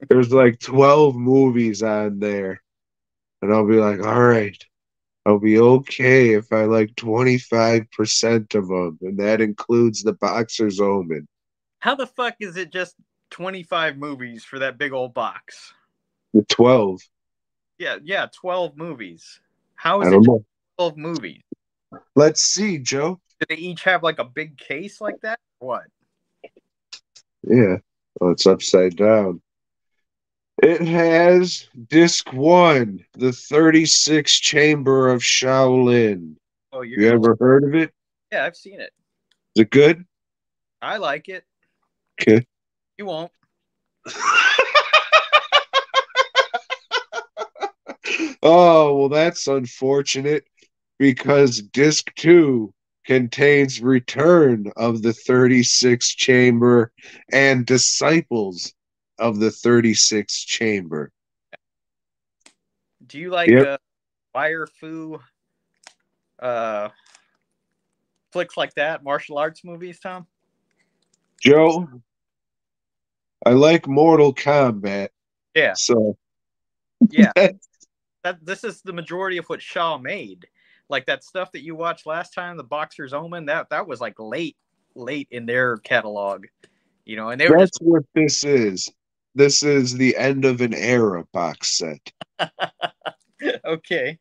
There's like 12 movies on there. And I'll be like, all right, I'll be okay if I like 25% of them. And that includes the Boxer's Omen. How the fuck is it just 25 movies for that big old box? The 12. Yeah, yeah, 12 movies. How I is it don't just know. 12 movies? Let's see, Joe. Do they each have like a big case like that? What? Yeah. Oh, it's upside down. It has disc one, the 36 Chamber of Shaolin. Oh, you're You gonna like. ever heard of it? Yeah, I've seen it. Is it good? I like it. Okay. You won't. Oh, well, that's unfortunate because disc two contains Return of the 36 Chamber and Disciples of the 36 Chamber. Do you like Yep. wire fu uh flicks like that, martial arts movies, Tom? Joe, I like Mortal Kombat, Yeah, so yeah. that, That this is the majority of what Shaw made. Like that stuff that you watched last time, the Boxer's Omen, that was like late in their catalog, and they were just that's what this is. This is the end of an era box set. okay.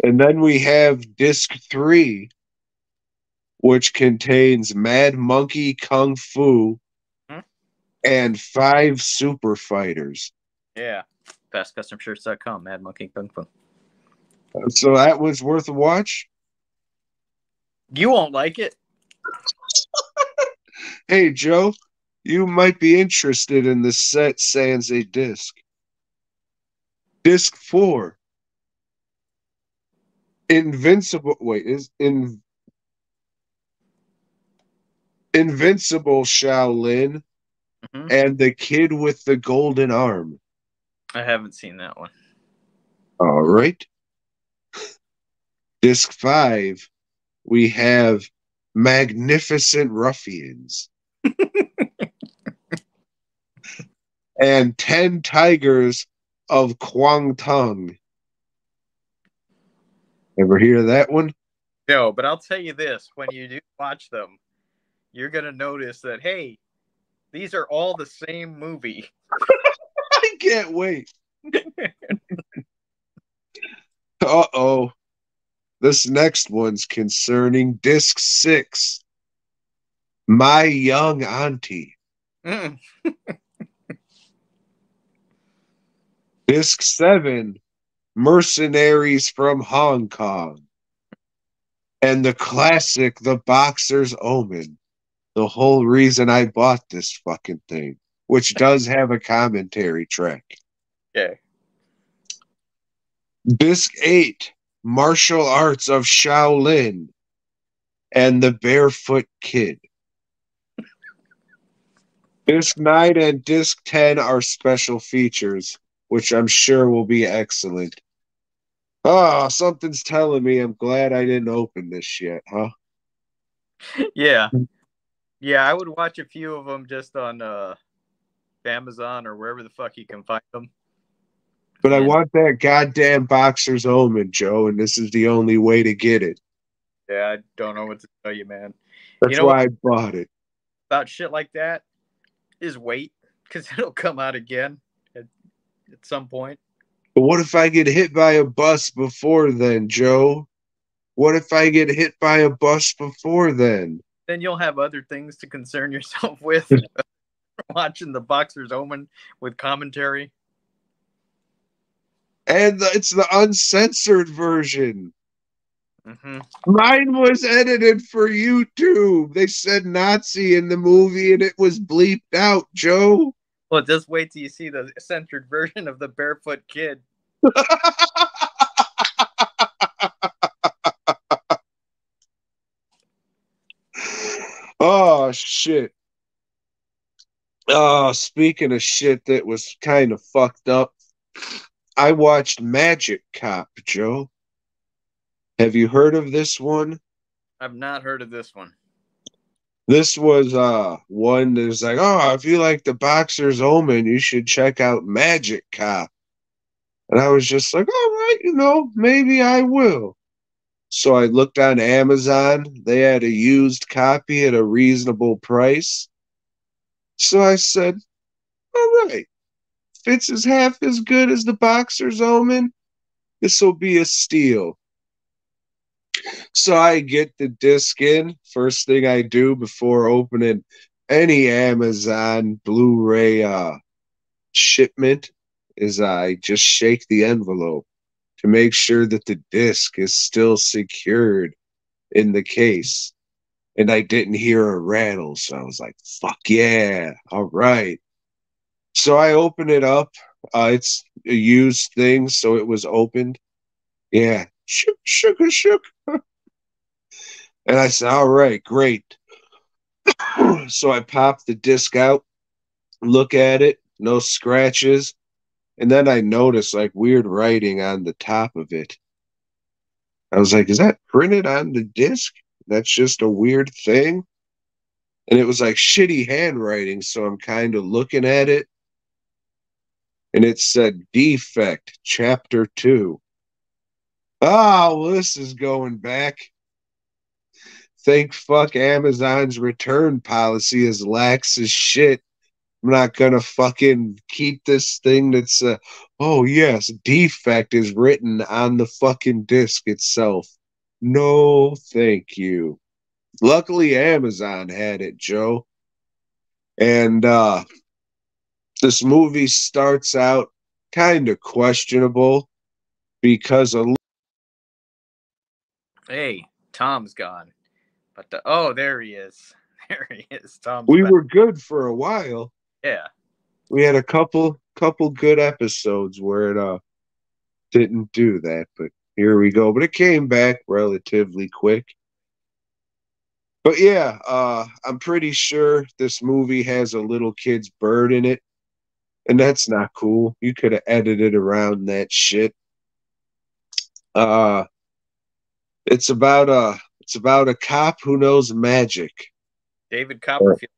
And then we have disc three, which contains Mad Monkey Kung Fu Hmm? and five super fighters. Yeah. Fastcustomshirts.com, Mad Monkey Kung Fu. So that was worth a watch. You won't like it. Hey, Joe, you might be interested in the set sans a disc. Disc four, Invincible. Wait, Invincible Shaolin Hmm. and the Kid with the Golden Arm. I haven't seen that one. All right. Disc five, we have Magnificent Ruffians and 10 Tigers of Kwangtung. Ever hear of that one? No, but I'll tell you this: when you do watch them, you're gonna notice that hey, these are all the same movie. I can't wait. Uh oh. This next one's concerning disc six, My Young Auntie. Mm. Disc seven, Mercenaries from Hong Kong. And the classic, The Boxer's Omen. The whole reason I bought this fucking thing, which does have a commentary track. Okay. Disc 8, Martial Arts of Shaolin and the Barefoot Kid. Disc 9 and Disc 10 are special features, which I'm sure will be excellent. Oh, something's telling me I'm glad I didn't open this yet, huh? Yeah. Yeah, I would watch a few of them just on Amazon or wherever the fuck you can find them. But I And want that goddamn Boxer's Omen, Joe, and this is the only way to get it. yeah, I don't know what to tell you, man. You That's know what why I bought it. about shit like that is wait because it'll come out again at some point. But what if I get hit by a bus before then, Joe? What if I get hit by a bus before then? Then you'll have other things to concern yourself with. Watching the Boxer's Omen with commentary. And it's the uncensored version. Mm-hmm. Mine was edited for YouTube. They said Nazi in the movie and it was bleeped out, Joe. Well, just wait till you see the censored version of the Barefoot Kid. Oh, shit. Oh, speaking of shit that was kind of fucked up, I watched Magic Cop, Joe. Have you heard of this one? I've not heard of this one. This was one that's like, oh, if you like the Boxer's Omen, you should check out Magic Cop. And I was just like, all right, maybe I will. So I looked on Amazon. They had a used copy at a reasonable price. So I said, all right, if it's as half as good as the Boxer's Omen, this will be a steal. So I get the disc in. First thing I do before opening any Amazon Blu-ray shipment is I just shake the envelope to make sure that the disc is still secured in the case. And I didn't hear a rattle, so I was like, fuck yeah, all right. So I open it up. It's a used thing, so it was opened. Yeah, shook. And I said, all right, great. So I pop the disc out, look at it, no scratches. And then I noticed like weird writing on the top of it. I was like, is that printed on the disc? That's just a weird thing. And it was like shitty handwriting. So I'm kind of looking at it. And it said defect, chapter 2. Oh, well, this is going back. Thank fuck Amazon's return policy is lax as shit. I'm not gonna fucking keep this thing that's oh yes, defect is written on the fucking disc itself. No, thank you. Luckily Amazon had it, Joe. And this movie starts out kind of questionable because Hey, Tom's gone. But there he is. There he is. Tom's we back. were good for a while. Yeah. We had a couple good episodes where it didn't do that, but here we go. But it came back relatively quick. But yeah, I'm pretty sure this movie has a little kid's bird in it, and that's not cool. You could have edited around that shit. Uh, it's about a cop who knows magic. David Copperfield.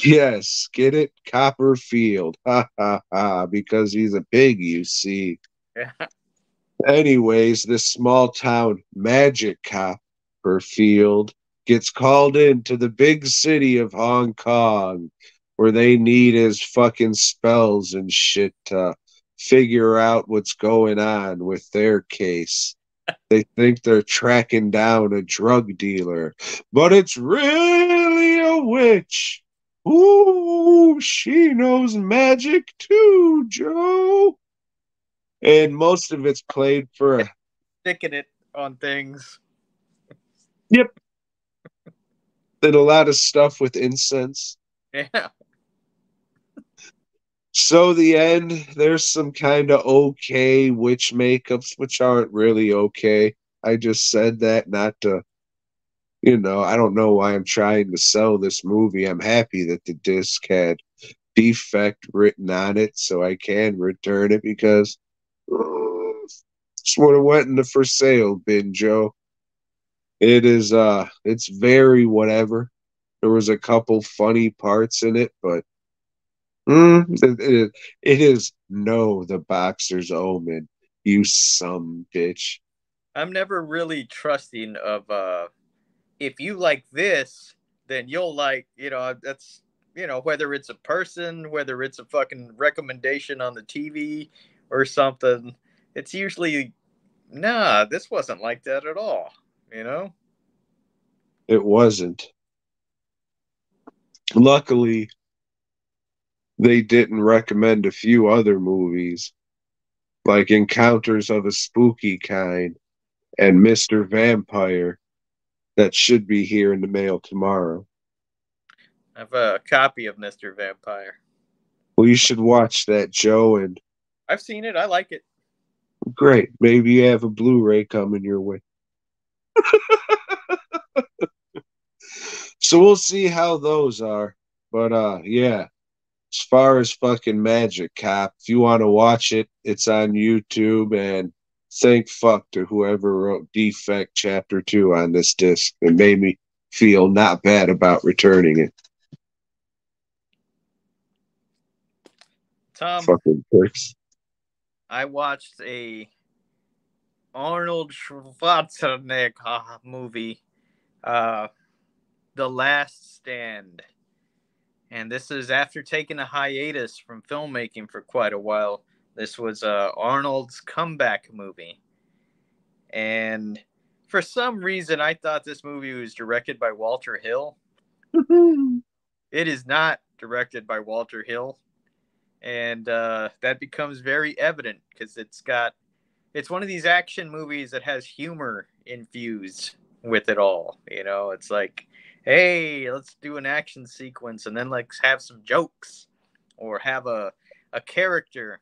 Yes, get it? Copperfield. Ha ha ha, because he's a pig, you see. Yeah. Anyways, this small town magic Copperfield gets called into the big city of Hong Kong where they need his fucking spells and shit to figure out what's going on with their case. They think they're tracking down a drug dealer, but it's really a witch. Ooh, she knows magic too, Joe. And most of it's played for a Sticking it on things. yep, and a lot of stuff with incense. Yeah. So the end, there's some kind of okay witch makeups, which aren't really okay. I just said that not to, I don't know why I'm trying to sell this movie. I'm happy that the disc had defect written on it, so I can return it because just would have went in the for sale bin, Joe. It's very whatever. There was a couple funny parts in it, but it is no the Boxer's Omen, you some bitch. I'm never really trusting of if you like this, then you'll like, that's whether it's a person, whether it's a fucking recommendation on the TV or something, it's usually nah, this wasn't like that at all, you know? It wasn't. Luckily, they didn't recommend a few other movies, like Encounters of a Spooky Kind and Mr. Vampire, that should be here in the mail tomorrow. I have a copy of Mr. Vampire. Well, you should watch that, Joe, and I've seen it. I like it. great. Maybe you have a Blu-ray coming your way. So we'll see how those are. But yeah, as far as fucking Magic Cop, if you want to watch it, it's on YouTube. And thank fuck to whoever wrote Defect Chapter 2 on this disc. It made me feel not bad about returning it. Tom, Fucking pricks. I watched a Arnold Schwarzenegger movie, uh, The Last Stand. And this is after taking a hiatus from filmmaking for quite a while. This was Arnold's comeback movie. And for some reason, I thought this movie was directed by Walter Hill. It is not directed by Walter Hill. And that becomes very evident because it's one of these action movies that has humor infused with it all. You know, it's like, hey, let's do an action sequence and then let's have some jokes or have a character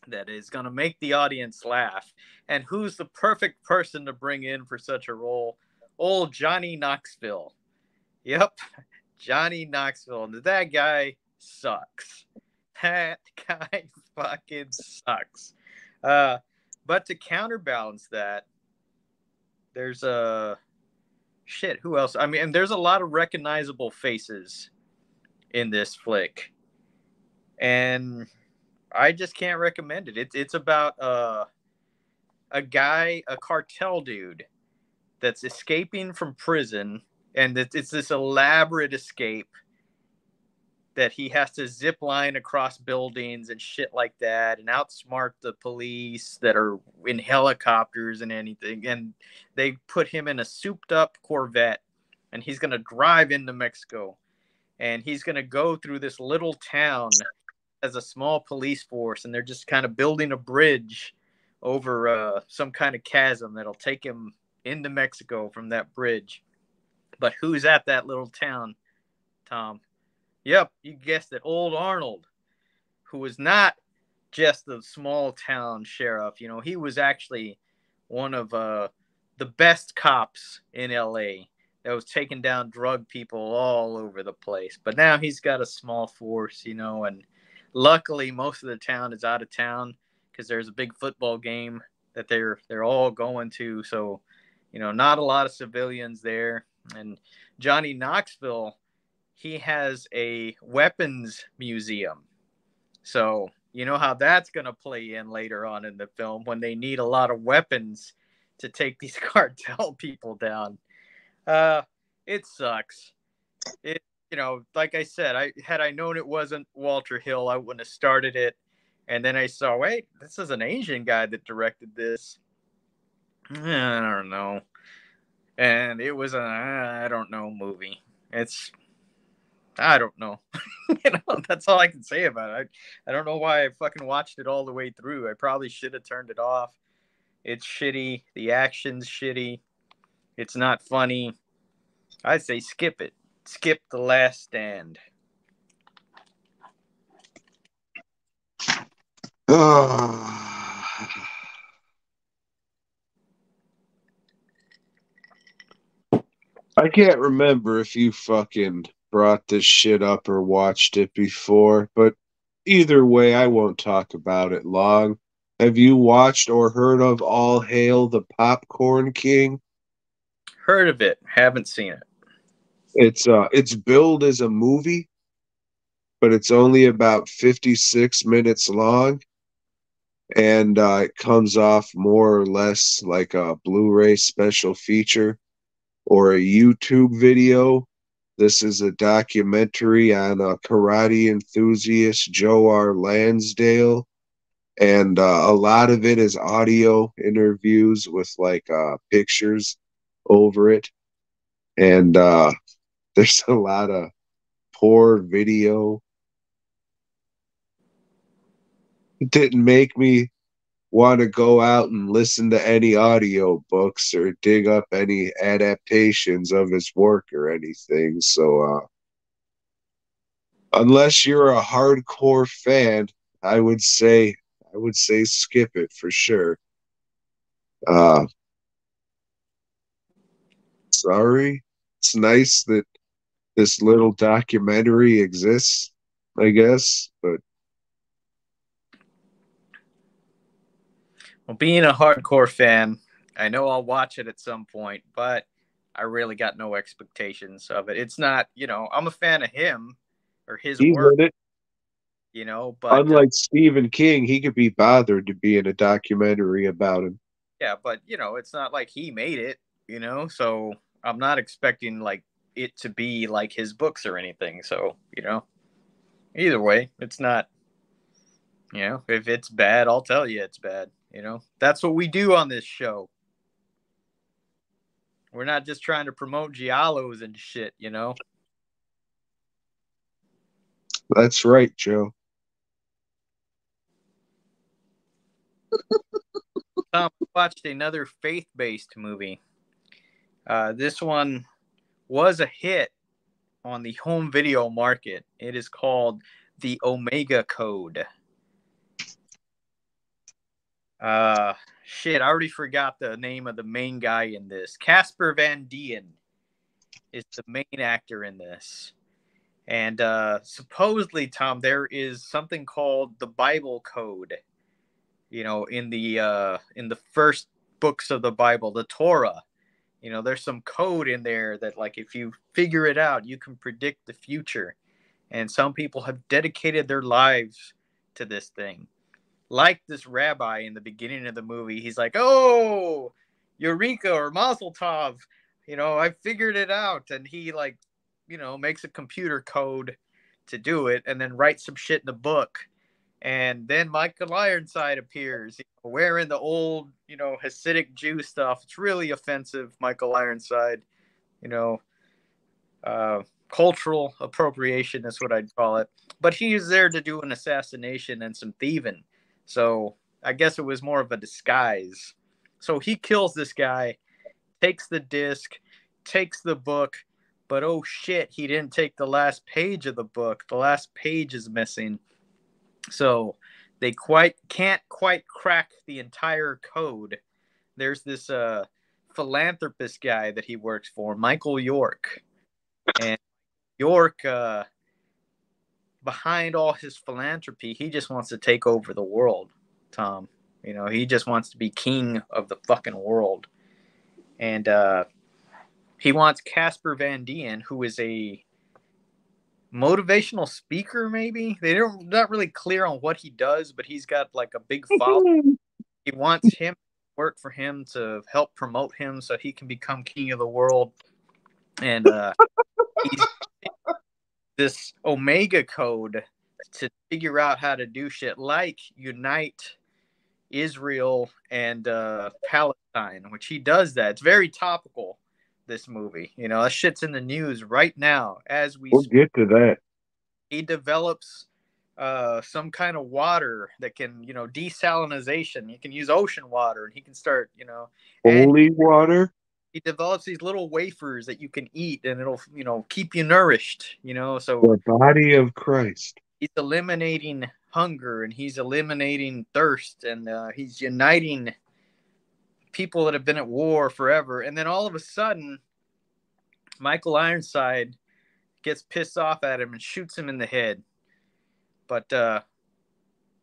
that is going to make the audience laugh. And who's the perfect person to bring in for such a role? Old Johnny Knoxville. Yep, Johnny Knoxville. And that guy sucks. That guy fucking sucks. But to counterbalance that, there's a shit. Who else? I mean, there's a lot of recognizable faces in this flick, and I just can't recommend it. It's about a guy, a cartel dude that's escaping from prison, and it's this elaborate escape that he has to zip line across buildings and shit like that and outsmart the police that are in helicopters and anything. And they put him in a souped up Corvette and he's going to drive into Mexico and he's going to go through this little town as a small police force. And they're just kind of building a bridge over some kind of chasm that'll take him into Mexico from that bridge. But who's at that little town, Tom? Yep, you guessed it. Old Arnold, who was not just a small town sheriff. You know, he was actually one of the best cops in LA that was taking down drug people all over the place. But now he's got a small force, you know, and luckily most of the town is out of town because there's a big football game that they're all going to. So, you know, not a lot of civilians there. And Johnny Knoxville, he has a weapons museum. So, you know how that's going to play in later on in the film when they need a lot of weapons to take these cartel people down. It sucks. It, you know, like I said, had I known it wasn't Walter Hill, I wouldn't have started it. And then I saw, wait, this is an Asian guy that directed this. I don't know. And it was I don't know movie. I don't know. You know, that's all I can say about it. I don't know why I fucking watched it all the way through. I probably should have turned it off. It's shitty. The action's shitty. It's not funny. I'd say skip it. Skip The Last Stand. I can't remember if you fucking brought this shit up or watched it before, but either way, I won't talk about it long. Have you watched or heard of All Hail the Popcorn King? Heard of it. Haven't seen it. It's billed as a movie, but it's only about 56 minutes long, and it comes off more or less like a Blu-ray special feature or a YouTube video. This is a documentary on a karate enthusiast, Joe R. Lansdale, and a lot of it is audio interviews with like pictures over it, and there's a lot of poor video. It didn't make me want to go out and listen to any audio books or dig up any adaptations of his work or anything. So unless you're a hardcore fan, I would say skip it for sure. Uh sorry. It's nice that this little documentary exists, I guess, but Well, being a hardcore fan, I know I'll watch it at some point, but I really got no expectations of it. It's not, I'm a fan of him or his He's work, in it. but Unlike Stephen King, he could be bothered to be in a documentary about him. yeah, but it's not like he made it, so I'm not expecting like it to be like his books or anything. So, either way, it's not, if it's bad, I'll tell you it's bad. That's what we do on this show. We're not just trying to promote giallos and shit. That's right, Joe. Tom watched another faith-based movie. This one was a hit on the home video market. It is called The Omega Code. Shit, I already forgot the name of the main guy in this. Casper Van Dien is the main actor in this. And supposedly, Tom, there is something called the Bible Code. In the first books of the Bible, the Torah. There's some code in there that, like, if you figure it out, you can predict the future. And some people have dedicated their lives to this thing. Like this rabbi in the beginning of the movie, he's like, "Oh, Eureka or Mazel Tov, I figured it out." And he makes a computer code to do it, and then writes some shit in the book. And then Michael Ironside appears, wearing the old, Hasidic Jew stuff. It's really offensive, Michael Ironside. You know, cultural appropriation is what I'd call it. But he's there to do an assassination and some thieving. So I guess it was more of a disguise. So he kills this guy, takes the disc, takes the book, but oh shit, he didn't take the last page of the book. The last page is missing. So they can't quite crack the entire code. There's this philanthropist guy that he works for, Michael York. And York, behind all his philanthropy, he just wants to take over the world, Tom. He just wants to be king of the fucking world. And he wants Casper Van Dien, who is a motivational speaker, maybe. Not really clear on what he does, but he's got like a big following. He wants him to work for him to help promote him so he can become king of the world. And he's this Omega code to figure out how to do shit like unite Israel and Palestine, which he does that. It's very topical, this movie. That shit's in the news right now as we We'll get to that. He develops some kind of water that can, desalinization. He can use ocean water, and he can start, and Holy water. he develops these little wafers that you can eat, and it'll, keep you nourished. So The body of Christ. he's eliminating hunger, and he's eliminating thirst, and he's uniting people that have been at war forever. And then all of a sudden, Michael Ironside gets pissed off at him and shoots him in the head. But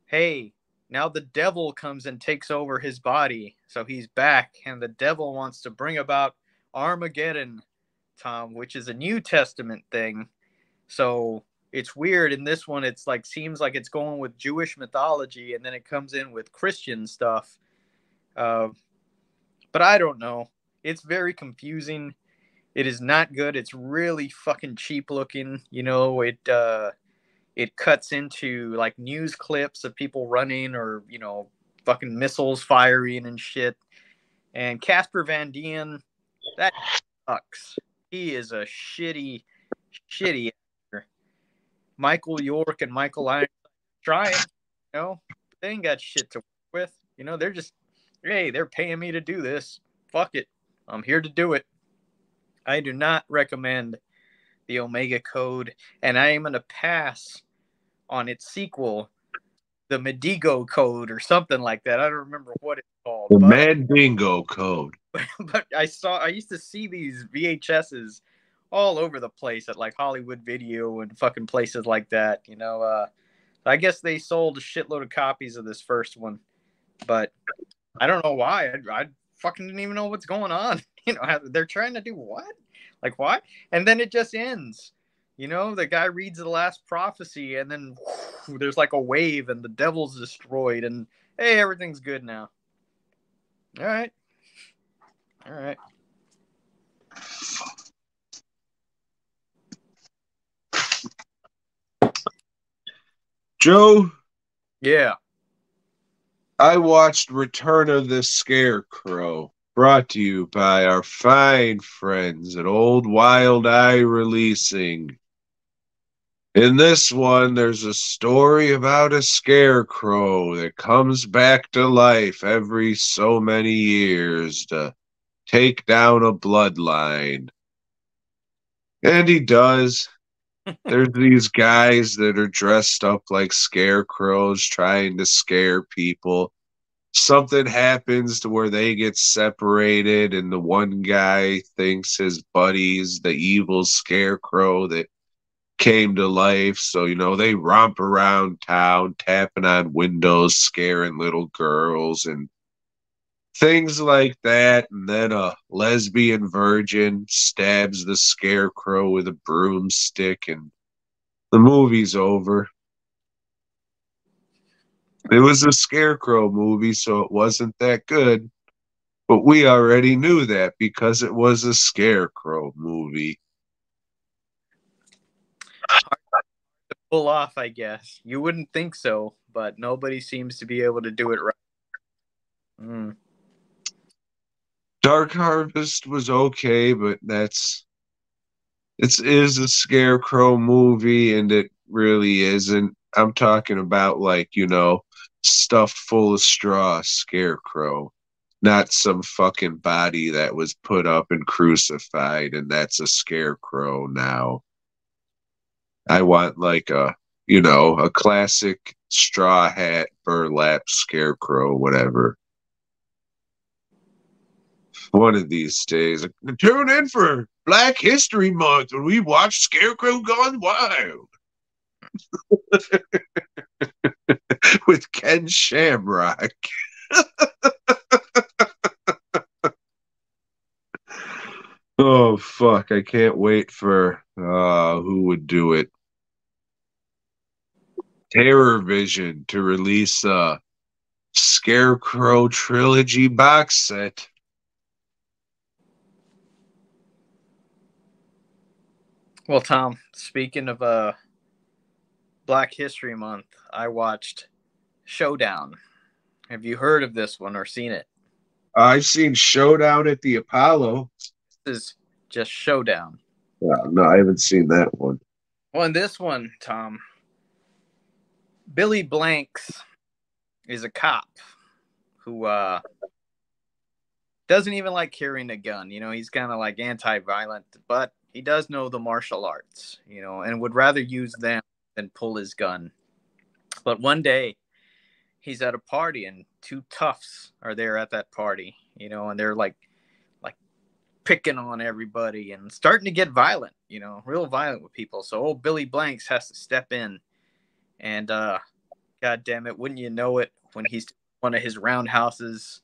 hey, now the devil comes and takes over his body. So he's back, and the devil wants to bring about Armageddon, Tom, which is a New Testament thing. So it's weird. In this one, it's like seems like it's going with Jewish mythology, and then it comes in with Christian stuff. But I don't know. It's very confusing. It is not good. It's really fucking cheap looking. It cuts into like news clips of people running or, fucking missiles firing and shit. And Casper Van Dien, that sucks. He is a shitty actor. Michael York and Michael Ironside trying, they ain't got shit to work with. They're just, hey, they're paying me to do this. Fuck it. I'm here to do it. I do not recommend the Omega Code, and I am going to pass on its sequel, the Medigo Code or something like that. I don't remember what it's called. The Mad Bingo Code. But I used to see these VHSs all over the place at like Hollywood Video and fucking places like that. I guess they sold a shitload of copies of this first one, but I don't know why. I'd fucking didn't even know what's going on. They're trying to do what? Like what? And then it just ends. The guy reads the last prophecy, and then there's like a wave, and the devil's destroyed, and hey, everything's good now. All right. Joe, Yeah. I watched Return of the Scarecrow, brought to you by our fine friends at Old Wild Eye Releasing. In this one, there's a story about a scarecrow that comes back to life every so many years to take down a bloodline. And he does. There's these guys that are dressed up like scarecrows trying to scare people. Something happens to where they get separated, and the one guy thinks his buddy's the evil scarecrow that came to life. So, they romp around town, tapping on windows, scaring little girls, and things like that. And then a lesbian virgin stabs the scarecrow with a broomstick, and the movie's over. It was a scarecrow movie, so it wasn't that good. But we already knew that because it was a scarecrow movie. Hard to pull off, I guess. You wouldn't think so, but nobody seems to be able to do it right. Mm. Dark Harvest was okay, but it is a scarecrow movie, and it really isn't. I'm talking about stuffed full of straw scarecrow, not some fucking body that was put up and crucified, and that's a scarecrow now. I want a classic straw hat, burlap scarecrow, whatever. One of these days, tune in for Black History Month when we watch Scarecrow Gone Wild with Ken Shamrock. Oh fuck! I can't wait for who would do it. Terror Vision to release a Scarecrow trilogy box set. Well, Tom, speaking of Black History Month, I watched Showdown. Have you heard of this one or seen it? I've seen Showdown at the Apollo. This is just Showdown. No, I haven't seen that one. Well, in this one, Tom, Billy Blanks is a cop who doesn't even like carrying a gun. He's kind of like anti-violent, but he does know the martial arts, and would rather use them than pull his gun. But one day, he's at a party, and two toughs are there at that party, and they're like picking on everybody and starting to get violent, real violent with people. So old Billy Blanks has to step in, and God damn it, wouldn't you know it, when he's one of his roundhouses,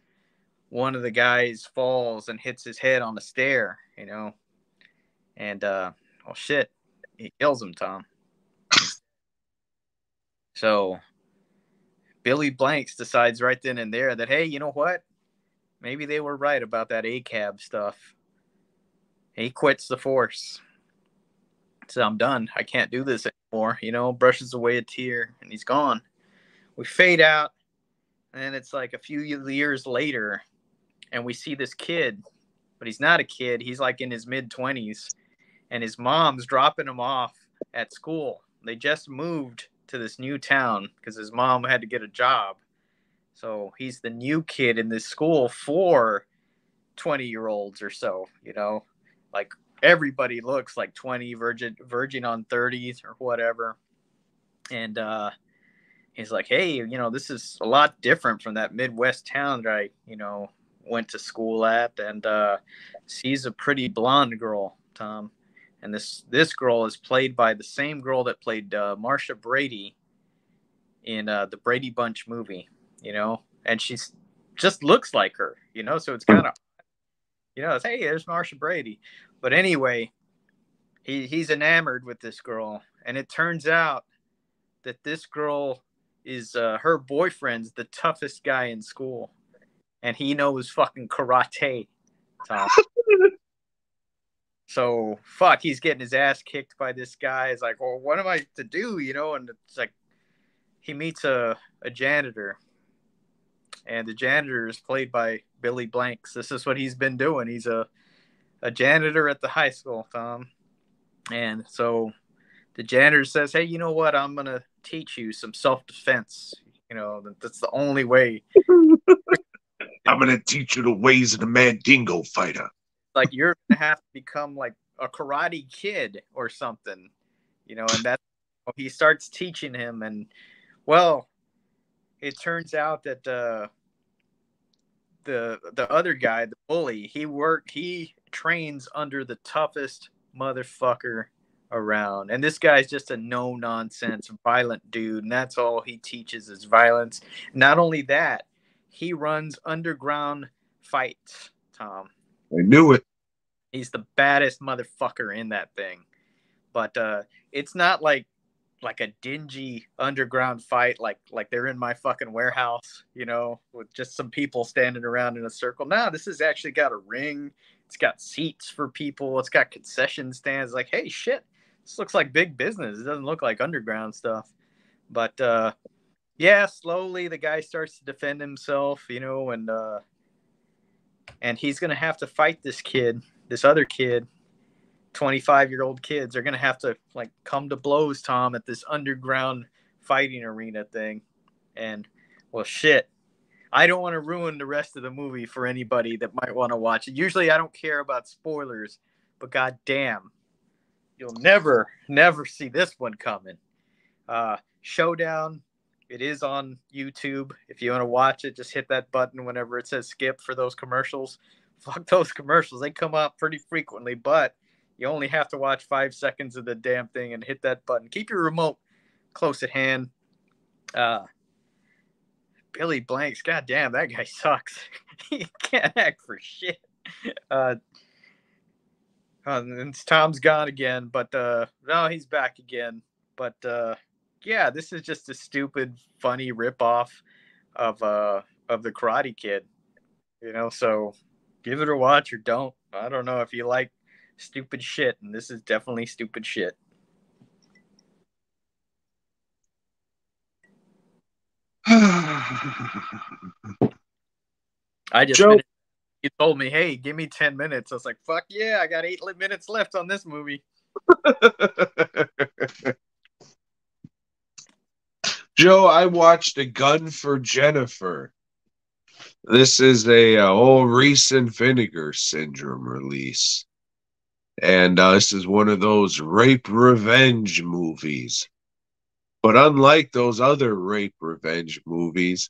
one of the guys falls and hits his head on a stair, and oh shit, he kills him, Tom. So Billy Blanks decides right then and there that, hey, you know what? Maybe they were right about that ACAB stuff. He quits the force. So I'm done. I can't do this anymore. Brushes away a tear, and he's gone. We fade out, and it's like a few years later, and we see this kid, but he's not a kid. He's like in his mid-20s, and his mom's dropping him off at school. They just moved to this new town because his mom had to get a job. So he's the new kid in this school for 20-year-olds or so, like everybody looks like 20, virgin on 30s or whatever. And he's like, hey, this is a lot different from that Midwest town that I, went to school at. And sees a pretty blonde girl, Tom. And this girl is played by the same girl that played Marsha Brady in the Brady Bunch movie, and she's just looks like her, So it's kind of, it's, hey, there's Marsha Brady. But anyway, he's enamored with this girl, and it turns out that this girl is her boyfriend's the toughest guy in school, and he knows fucking karate, Tom. So fuck, he's getting his ass kicked by this guy. He's like, well, what am I to do? And it's like he meets a janitor, and the janitor is played by Billy Blanks. This is what he's been doing. He's a janitor at the high school, Tom. And so the janitor says, hey, you know what? I'm going to teach you some self-defense. That's the only way. I'm going to teach you the ways of the Mandingo fighter. Like, you're going to have to become like a Karate Kid or something, and that's, he starts teaching him. And, well, it turns out that the other guy, the bully, he trains under the toughest motherfucker around, and this guy's just a no nonsense violent dude, and that's all he teaches is violence. Not only that, he runs underground fights, Tom. I knew it. He's the baddest motherfucker in that thing. But it's not like a dingy underground fight like they're in my fucking warehouse, with just some people standing around in a circle. No, this has actually got a ring. It's got seats for people. It's got concession stands. Like, hey, shit, this looks like big business. It doesn't look like underground stuff. But yeah, slowly the guy starts to defend himself, and he's gonna have to fight this other kid. 25-year-old kids are going to have to like come to blows, Tom, at this underground fighting arena thing. And, well, shit, I don't want to ruin the rest of the movie for anybody that might want to watch it. Usually I don't care about spoilers, but goddamn, you'll never see this one coming. Showdown. It is on YouTube. If you want to watch it, just hit that button whenever it says skip for those commercials. Fuck those commercials. They come out pretty frequently, but you only have to watch 5 seconds of the damn thing and hit that button. Keep your remote close at hand. Billy Blanks, goddamn, that guy sucks. He can't act for shit. And Tom's gone again, but no, he's back again. But yeah, this is just a stupid, funny ripoff of the Karate Kid. So give it a watch or don't. I don't know if you like stupid shit, and this is definitely stupid shit. I just finished. You told me, hey, give me 10 minutes. I was like, fuck yeah, I got 8 minutes left on this movie. Joe, I watched A Gun for Jennifer. This is a recent Vinegar Syndrome release. And this is one of those rape revenge movies. But unlike those other rape revenge movies,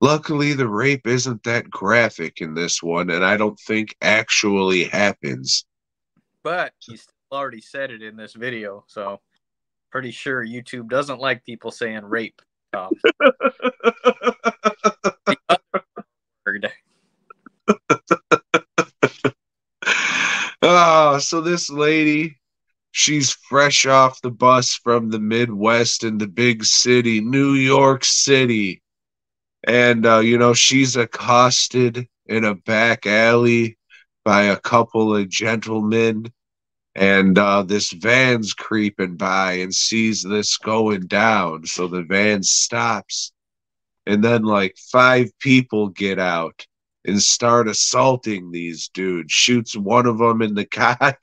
luckily the rape isn't that graphic in this one, and I don't think actually happens. But you already said it in this video, so pretty sure YouTube doesn't like people saying rape. So this lady, she's fresh off the bus from the Midwest in the big city, New York City. And, she's accosted in a back alley by a couple of gentlemen. And this van's creeping by and sees this going down. So the van stops. And then like 5 people get out and start assaulting these dudes. Shoots one of them in the cock.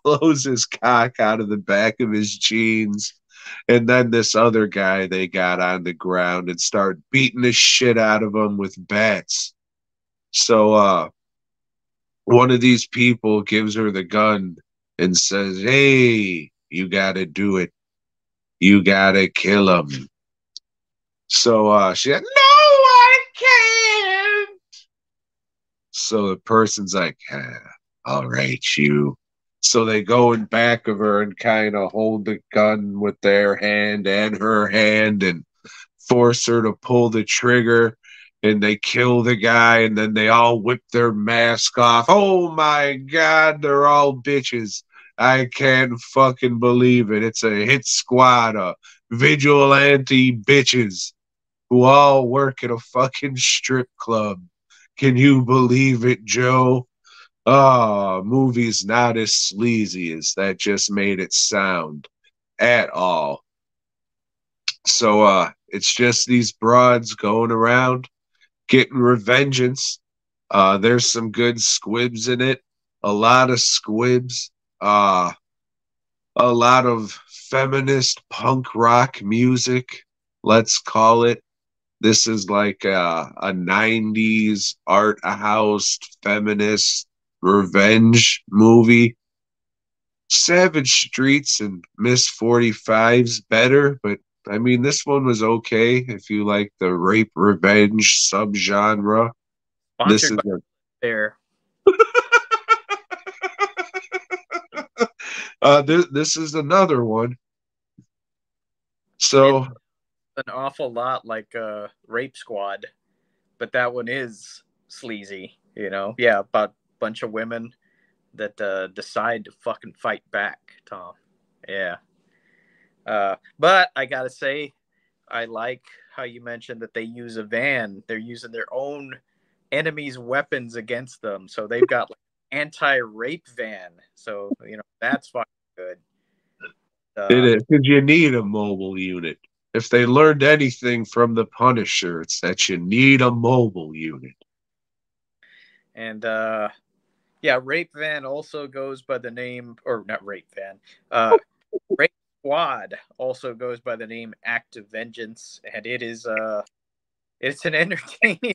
Blows his cock out of the back of his jeans. And then this other guy they got on the ground and start beating the shit out of him with bats. So one of these people gives her the gun and says, hey, you gotta do it. You gotta kill him. So she said, no, I can't. So the person's like, all right, you. So they go in back of her and kind of hold the gun with their hand and her hand and force her to pull the trigger. and they kill the guy, and then they all whip their mask off. Oh my God, they're all bitches. I can't fucking believe it. It's a hit squad of vigilante bitches who all work at a fucking strip club. Can you believe it, Joe? Oh, movie's not as sleazy as that just made it sound at all. So it's just these broads going around getting revengeance. There's some good squibs in it. A lot of squibs. Uh a lot of feminist punk rock music, let's call it. This is like a 90s art house feminist revenge movie. Savage Streets and Miss 45's better, but I mean, this one was okay if you like the rape revenge subgenre. This Sponsored is by there. this is another one. It's So an awful lot like Rape Squad, but that one is sleazy. Yeah, about a bunch of women that decide to fucking fight back. Tom, yeah. But I gotta say, I like how you mentioned that they use a van. They're using their own enemies' weapons against them, so they've got like anti-rape van. So that's fucking good. it Uh, is because you need a mobile unit. If they learned anything from the Punisher, it's that you need a mobile unit. and yeah, Rape Van also goes by the name, or not Rape Van. Rape Squad also goes by the name Act of Vengeance, and it's an entertaining,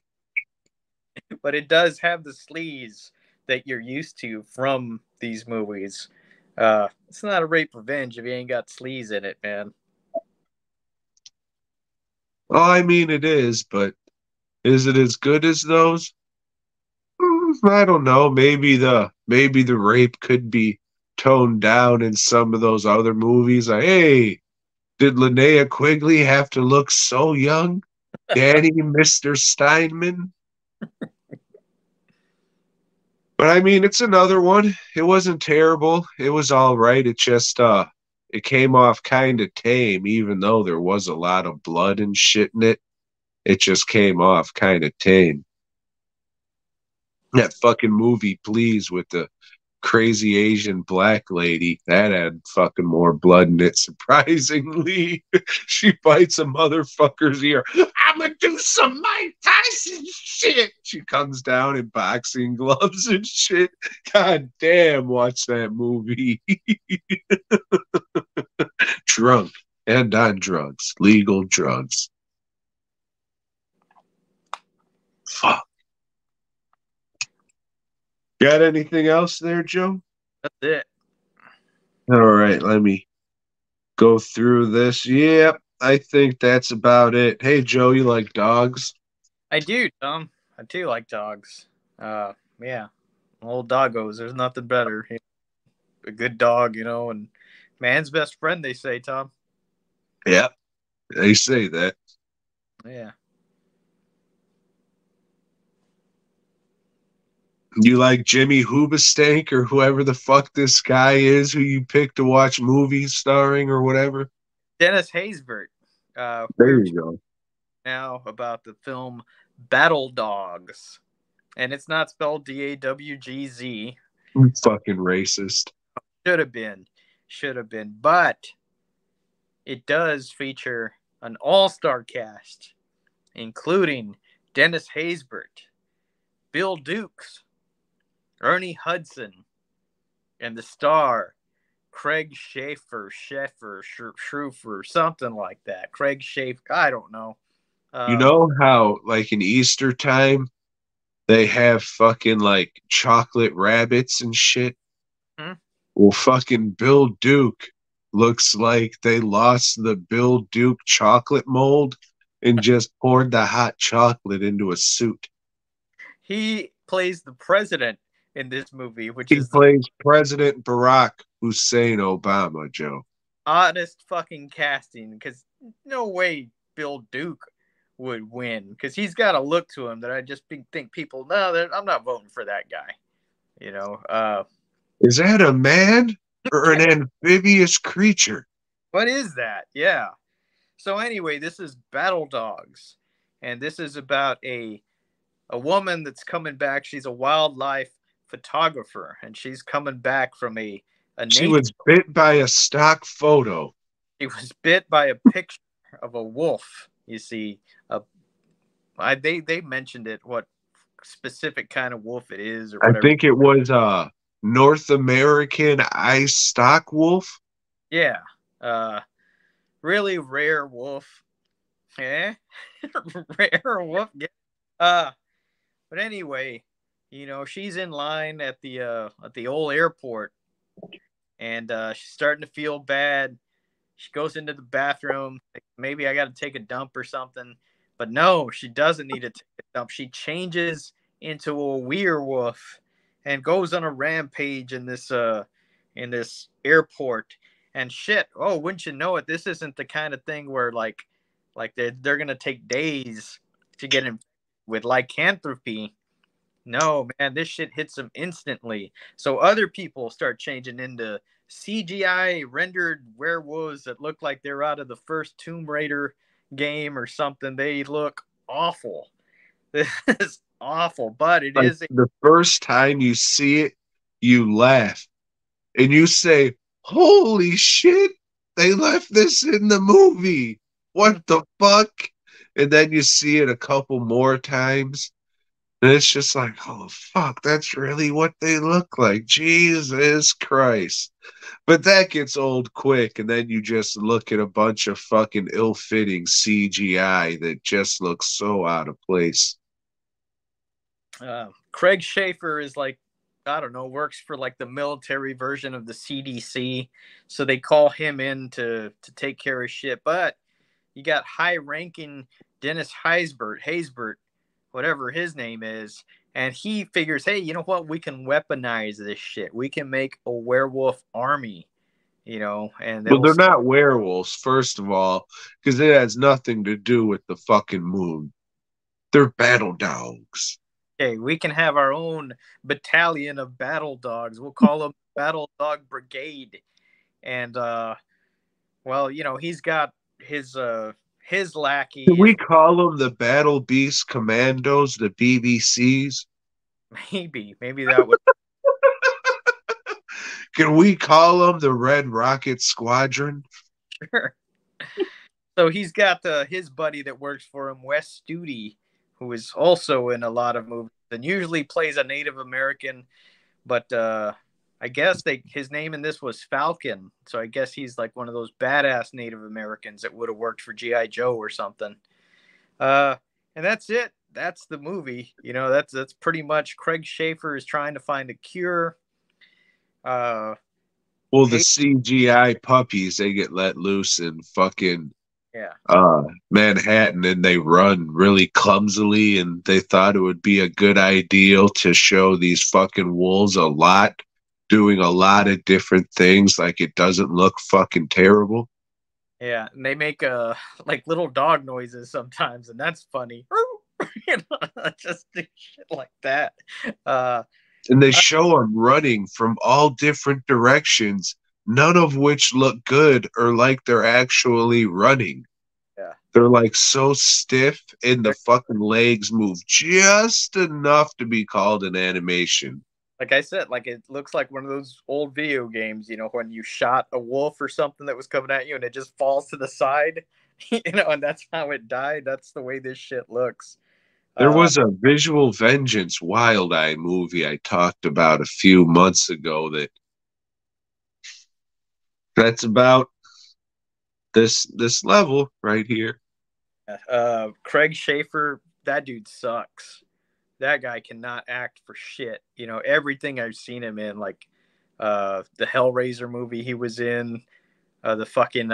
but it does have the sleaze that you're used to from these movies. It's not a rape revenge if you ain't got sleaze in it, man. Oh, I mean it is, but is it as good as those? I don't know. Maybe the rape could be toned down in some of those other movies. Like, hey, did Linnea Quigley have to look so young? Danny, Mr. Steinman. But I mean, it's another one. It wasn't terrible. It was all right. It just it came off kind of tame, even though there was a lot of blood and shit in it. It just came off kind of tame. That fucking movie, please, with the crazy Asian black lady, that had fucking more blood in it, surprisingly. She bites a motherfucker's ear. I'm gonna do some Mike Tyson shit. She comes down in boxing gloves and shit. God damn, watch that movie. Drunk and on drugs, legal drugs. Fuck. Got anything else there, Joe? That's it. All right, let me go through this. Yep, I think that's about it. Hey, Joe, you like dogs? I do, Tom. I do like dogs. Yeah, old doggos. There's nothing better. A good dog, and man's best friend. They say, Tom. Yep, they say that. Yeah. You like Jimmy Hoobastank or whoever the fuck this guy is who you picked to watch movies starring or whatever? Dennis Haysbert. We There were you go. now about the film Battledogs, and it's not spelled Dawgz. You fucking racist. Should have been, but it does feature an all-star cast, including Dennis Haysbert, Bill Dukes, Ernie Hudson, and the star Craig Schaefer, something like that. Craig Schaefer, I don't know. You Uh, know how, like, in Easter time, they have fucking, like, chocolate rabbits and shit? hmm? Well, fucking Bill Duke looks like they lost the Bill Duke chocolate mold and just poured the hot chocolate into a suit. He plays the president in this movie, which He is the plays President Barack Hussein Obama, Joe. oddest fucking casting because no way Bill Duke would win because he's got a look to him that I just think people, no, I'm not voting for that guy. You know, Is that a man or an amphibious creature? what is that? Yeah. So anyway, this is Battledogs, and this is about a woman that's coming back. She's a wildlife photographer, and she's coming back from a She nature. was bit by a stock photo. She was bit by a picture of a wolf. You see, they mentioned it, what specific kind of wolf it is or I whatever. think it was a North American ice stock wolf. Yeah, uh, really rare wolf. Eh, rare wolf. Yeah. Uh, but anyway, she's in line at the old airport, and she's starting to feel bad. She goes into the bathroom. Like, maybe I got to take a dump or something. But no, she doesn't need to take a dump. She changes into a werewolf and goes on a rampage in this airport. And shit, oh, wouldn't you know it? This isn't the kind of thing where like they're gonna take days to get in with lycanthropy. No, man, this shit hits them instantly. So other people start changing into CGI rendered werewolves that look like they're out of the first Tomb Raider game or something. They look awful. This is awful, but it Like is. the first time you see it, you laugh and you say, "Holy shit, they left this in the movie. What the fuck?" And then you see it a couple more times, and it's just like, "Oh fuck, that's really what they look like." Jesus Christ. But that gets old quick, and then you just look at a bunch of fucking ill-fitting CGI that just looks so out of place. Craig Schaefer is like, I don't know, works for like the military version of the CDC, so they call him in to take care of shit. But you got high-ranking Dennis Haysbert, whatever his name is, and he figures, hey, you know what? We can weaponize this shit. We can make a werewolf army, and Well, it'll. they're not werewolves, first of all, because it has nothing to do with the fucking moon. They're battle dogs. Okay, we can have our own battalion of battle dogs. We'll call them Battle Dog Brigade, and well, he's got his Can lackey we is call them the Battle Beast Commandos, the BBCs? maybe that would. Can we call them the Red Rocket Squadron? Sure. So he's got his buddy that works for him, Wes Studi, who is also in a lot of movies and usually plays a Native American. But I guess his name in this was Falcon, so I guess he's like one of those badass Native Americans that would have worked for GI Joe or something. And that's it. That's the movie. That's pretty much Craig Schaefer is trying to find a cure. Uh, Well, the hey, CGI puppies, they get let loose in fucking yeah, Manhattan and they run really clumsily, and they thought it would be a good idea to show these fucking wolves a lot, doing a lot of different things. Like it doesn't look fucking terrible. yeah, and they make like little dog noises sometimes, and that's funny. Just do shit like that. Uh, And they show them running from all different directions, none of which look good or like they're actually running. yeah, They're like so stiff, and the they're fucking legs move just enough to be called an animation. like I said, like it looks like one of those old video games, when you shot a wolf or something that was coming at you and it just falls to the side, and that's how it died. That's the way this shit looks. There Uh, was a Visual Vengeance Wild Eye movie I talked about a few months ago that's about this level right here. Craig Schaefer, that dude sucks. That guy cannot act for shit. Everything I've seen him in, like the Hellraiser movie he was in, the fucking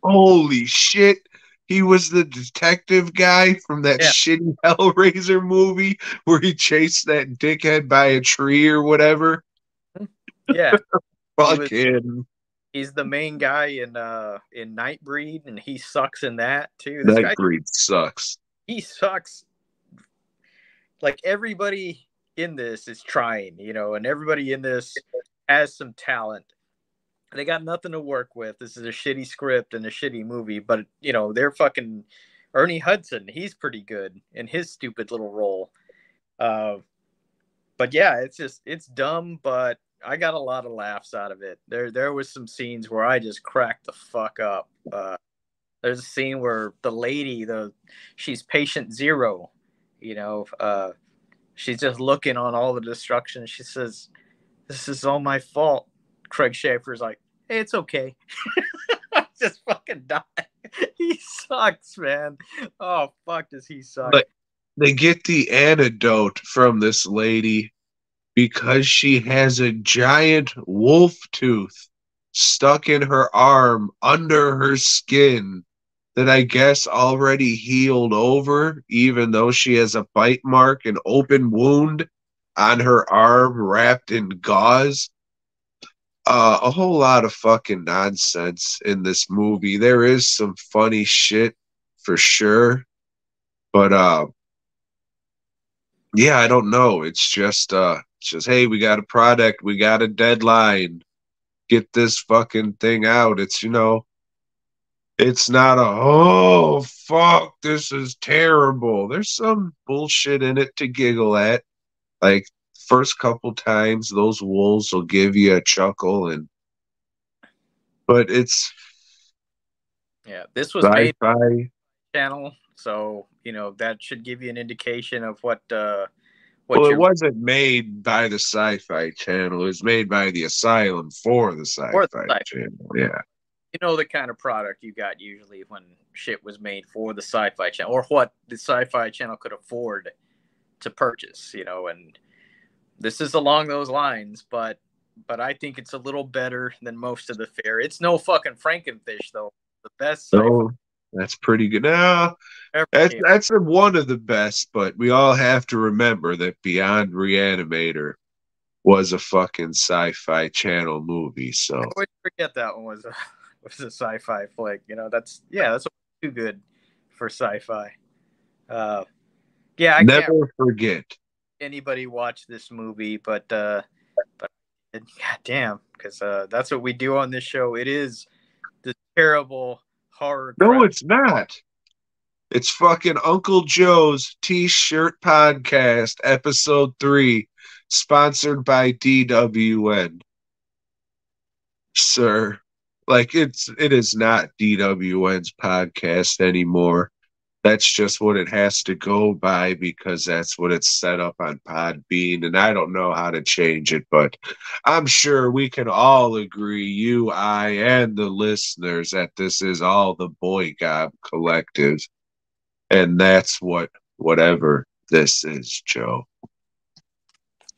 Holy shit. He was the detective guy from that yeah, shitty Hellraiser movie where he chased that dickhead by a tree or whatever. yeah. He Fuck was him. He's the main guy in Nightbreed, and he sucks in that too. This guy, Nightbreed sucks. he sucks. Like everybody in this is trying, and everybody in this has some talent. They got nothing to work with. This is a shitty script and a shitty movie, but they're fucking Ernie Hudson. He's pretty good in his stupid little role. Uh, but yeah, it's dumb, but I got a lot of laughs out of it. There was some scenes where I just cracked the fuck up. There's a scene where the lady, she's patient zero, she's just looking on all the destruction. She says, "This is all my fault." Craig Schaefer's like, "Hey, it's okay." I just fucking die. He sucks, man. Oh fuck, does he suck? But they get the antidote from this lady because she has a giant wolf tooth stuck in her arm under her skin that I guess already healed over, even though she has a bite mark, an open wound on her arm wrapped in gauze. A whole lot of fucking nonsense in this movie. There is some funny shit for sure, but yeah, I don't know. It's just hey, we got a product, we got a deadline. Get this fucking thing out. It's not a oh fuck, this is terrible. There's some bullshit in it to giggle at. Like first couple times those wolves will give you a chuckle but it's Yeah, this was made sci-fi. channel, so that should give you an indication of what Well, it you're wasn't made by the Sci-Fi Channel. It was made by the Asylum for the for. Sci-Fi Channel. Yeah. The kind of product you got usually when shit was made for the Sci-Fi Channel, or what the Sci-Fi Channel could afford to purchase. And this is along those lines, but I think it's a little better than most of the fare. It's no fucking Frankenfish though. The best sci-fi So that's pretty good. Now, ever that's came. one of the best, but we all have to remember that Beyond Reanimator was a fucking Sci-Fi Channel movie. I So always forget that one was a sci-fi flick. That's too good for sci-fi. Uh, yeah, I can't never forget. anybody watch this movie, but goddamn, because that's what we do on this show. It is the terrible horror No, crap. it's not. It's fucking Uncle Joe's T-shirt podcast, episode 3, sponsored by DWN. Sir, like it is not DWN's podcast anymore. That's just what it has to go by because that's what it's set up on Podbean, and I don't know how to change it, but I'm sure we can all agree, you, I, and the listeners, that this is all the Boy Gob Collective, and that's whatever this is, Joe.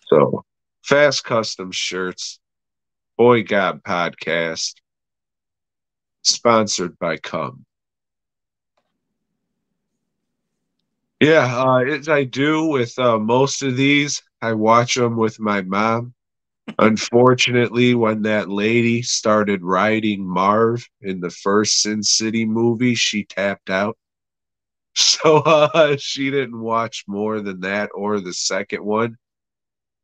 So, Fast Custom Shirts, Boy Gob Podcast, sponsored by Cum. Yeah, as I do with most of these, I watch them with my mom. Unfortunately, when that lady started riding Marv in the first Sin City movie, she tapped out. So she didn't watch more than that or the second one.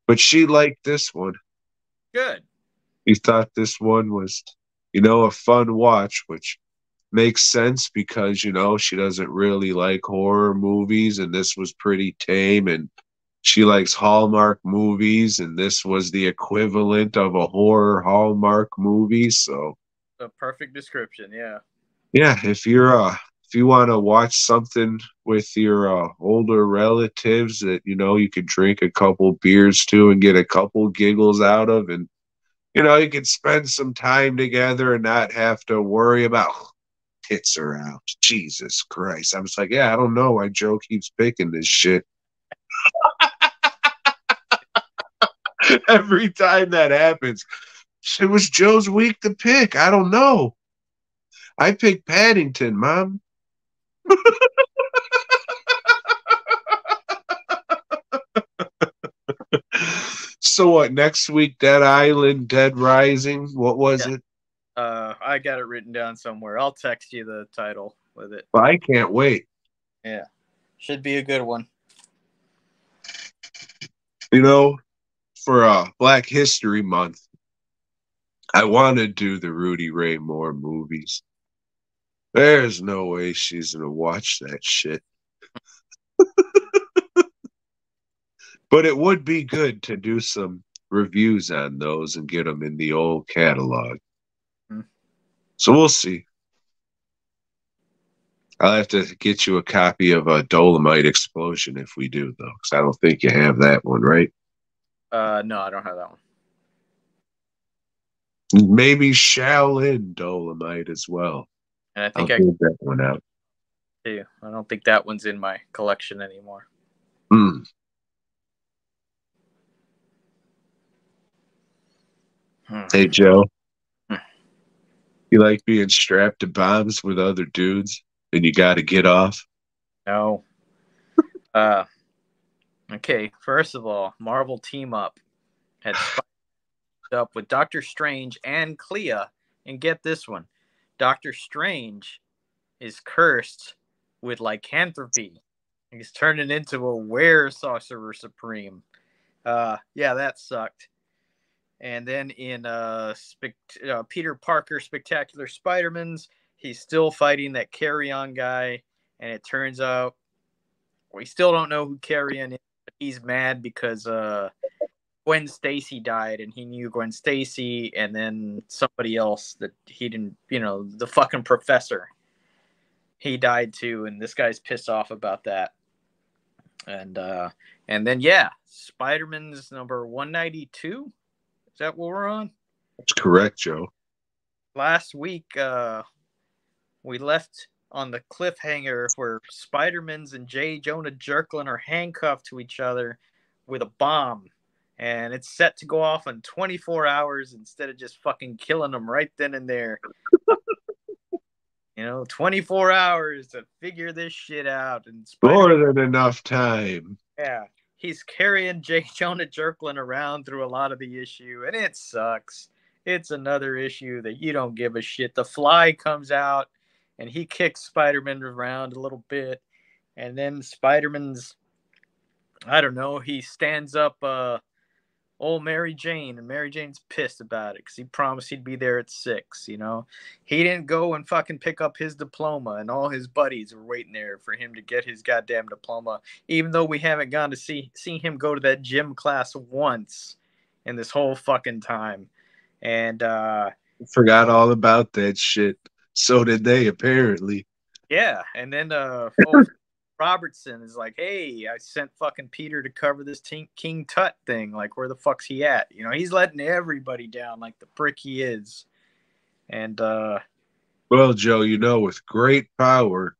But she liked this one. Good. She thought this one was, a fun watch, which makes sense because she doesn't really like horror movies and this was pretty tame, and she likes Hallmark movies and this was the equivalent of a horror Hallmark movie. So A perfect description. Yeah. yeah, if you want to watch something with your older relatives that you could drink a couple beers to and get a couple giggles out of, and you can spend some time together and not have to worry about tits are out. Jesus Christ. I was like, yeah, I don't know why Joe keeps picking this shit. Every time that happens, it was Joe's week to pick. I don't know. I picked Paddington, Mom. So what, next week, Dead Island, Dead Rising? What was Yeah. it? I got it written down somewhere. I'll text you the title with it. Well, I can't wait. Yeah, should be a good one. You know, for Black History Month, I want to do the Rudy Ray Moore movies. There's no way she's gonna watch that shit. But it would be good to do some reviews on those and get them in the old catalog. Hmm. So we'll see. I'll have to get you a copy of a Dolomite Explosion if we do, though, because I don't think you have that one, right? No, I don't have that one. Maybe Shaolin Dolomite as well. And I I'll think I dig that one out. do. I don't think that one's in my collection anymore. Mm. Hey, Joe. Hmm. You like being strapped to bombs with other dudes and you got to get off? No. Okay. First of all, Marvel Team Up had up with Doctor Strange and Clea, and get this one: Doctor Strange is cursed with lycanthropy. He's turning into a were sorcerer supreme. Yeah, that sucked. And then in Peter Parker Spectacular Spider-Man's, he's still fighting that Carrion guy, and it turns out we still don't know who Carrion is, but he's mad because Gwen Stacy died, and he knew Gwen Stacy, and then somebody else that he didn't, the fucking professor. He died too, and this guy's pissed off about that. And then yeah, Spider-Man's number 192. Is that what we're on? That's correct, Joe. Last week, we left on the cliffhanger where Spider-Man's and J. Jonah Jerklin are handcuffed to each other with a bomb. And it's set to go off in 24 hours instead of just fucking killing them right then and there. 24 hours to figure this shit out. And More than enough time. Yeah, he's carrying J. Jonah Jerklin around through a lot of the issue, and it sucks. It's another issue that you don't give a shit. The Fly comes out, and he kicks Spider-Man around a little bit, and then Spider-Man's, I don't know, he stands up old Mary Jane, and Mary Jane's pissed about it because he promised he'd be there at 6. He didn't go and fucking pick up his diploma, and all his buddies were waiting there for him to get his goddamn diploma, even though we haven't gone to see him go to that gym class once in this whole fucking time. And Forgot all about that shit. So did they, apparently. yeah, and then Robertson is like, hey, I sent fucking Peter to cover this King Tut thing. Like, where the fuck's he at? He's letting everybody down like the prick he is. And, well, Joe, with great power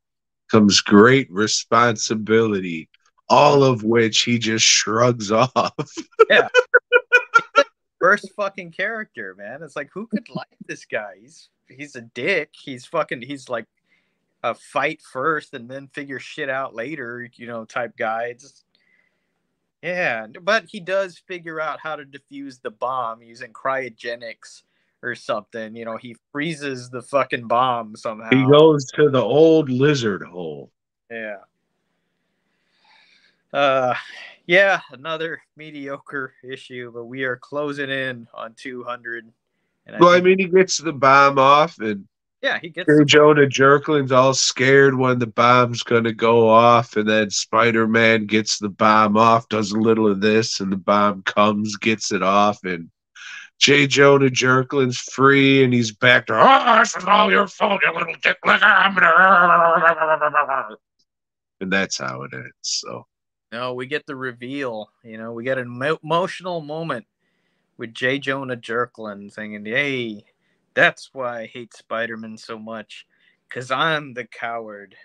comes great responsibility, all of which he just shrugs off. Yeah. First fucking character, man. It's like, who could like this guy? He's a dick. He's like, a fight first and then figure shit out later, type guy. Yeah, but he does figure out how to defuse the bomb using cryogenics or something. He freezes the fucking bomb somehow. He goes to the old lizard hole. Yeah. Yeah, another mediocre issue, but we are closing in on 200. And he gets the bomb off, and yeah, he gets Jonah Jerklin's all scared when the bomb's going to go off, and then Spider-Man gets the bomb off, does a little of this, and the bomb comes, gets it off, and J. Jonah Jerklin's free, and he's back to, oh, this is all your fault, you little dick licker. And that's how it ends. So, no, we get the reveal. We get an emotional moment with J. Jonah Jerklin saying, hey, that's why I hate Spider-Man so much, because I'm the coward.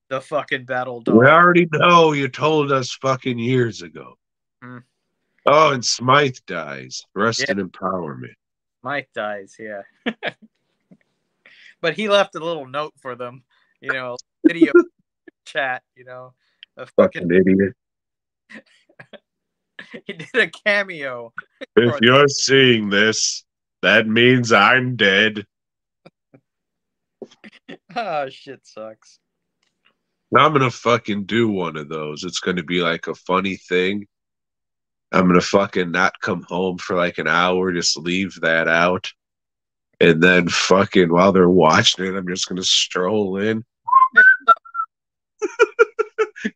The fucking Battledog. We already know, you told us fucking years ago. Hmm. Oh, and Smythe dies. Rest in empowerment. Smythe dies, yeah. But he left a little note for them, video chat, a fucking idiot. He did a cameo. If you're seeing this, That means I'm dead. Oh, shit sucks. I'm gonna fucking do one of those. It's gonna be like a funny thing. I'm gonna fucking not come home for like an hour, just leave that out. And then fucking while they're watching it, I'm just gonna stroll in.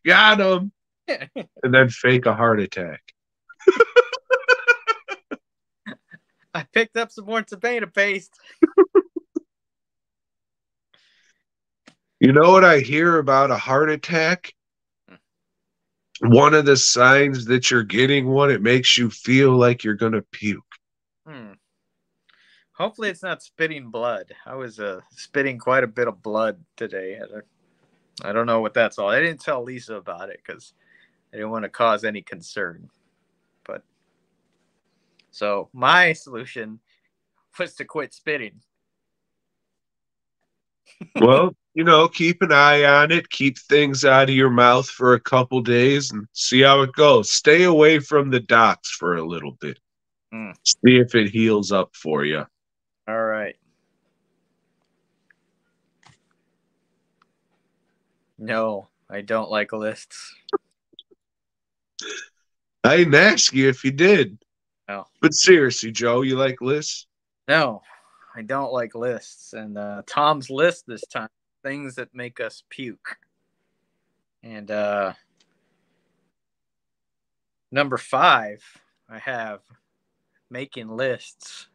Got him. And then fake a heart attack. I picked up some more tomato paste. You know what I hear about a heart attack? One of the signs that you're getting one, it makes you feel like you're gonna puke. Hopefully it's not spitting blood. I was spitting quite a bit of blood today. I don't know what that's all. I didn't tell Lisa about it because I didn't want to cause any concern. But so my solution was to quit spitting. Well, you know, keep an eye on it. Keep things out of your mouth for a couple days and see how it goes. Stay away from the docks for a little bit. See if it heals up for you. All right. No, I don't like lists. I didn't ask you if you did. No. But seriously, Joe, you like lists? No, I don't like lists. And Tom's list this time, things that make us puke. And number 5, I have making lists.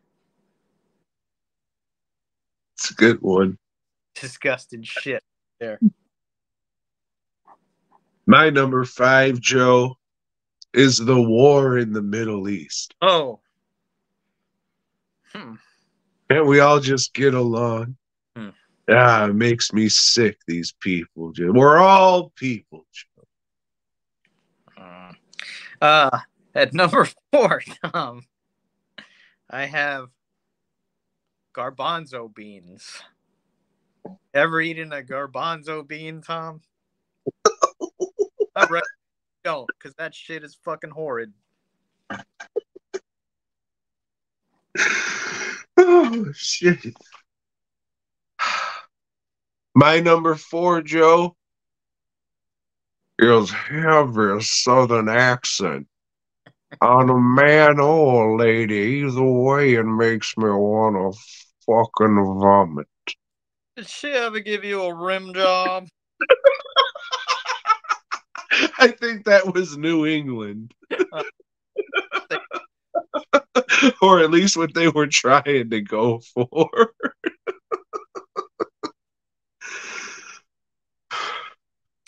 It's a good one. Disgusting shit there. My number 5, Joe, is the war in the Middle East. Oh. Can't we all just get along? It makes me sick, these people, Joe. We're all people, Joe. At number 4, Tom, I have garbanzo beans. Ever eaten a garbanzo bean, Tom? I don't, because that shit is fucking horrid. Oh, shit. My number 4, Joe, is heavy southern accent. On a man or a lady, either way, it makes me want to fucking vomit. Did she ever give you a rim job? I think that was New England. Or at least what they were trying to go for.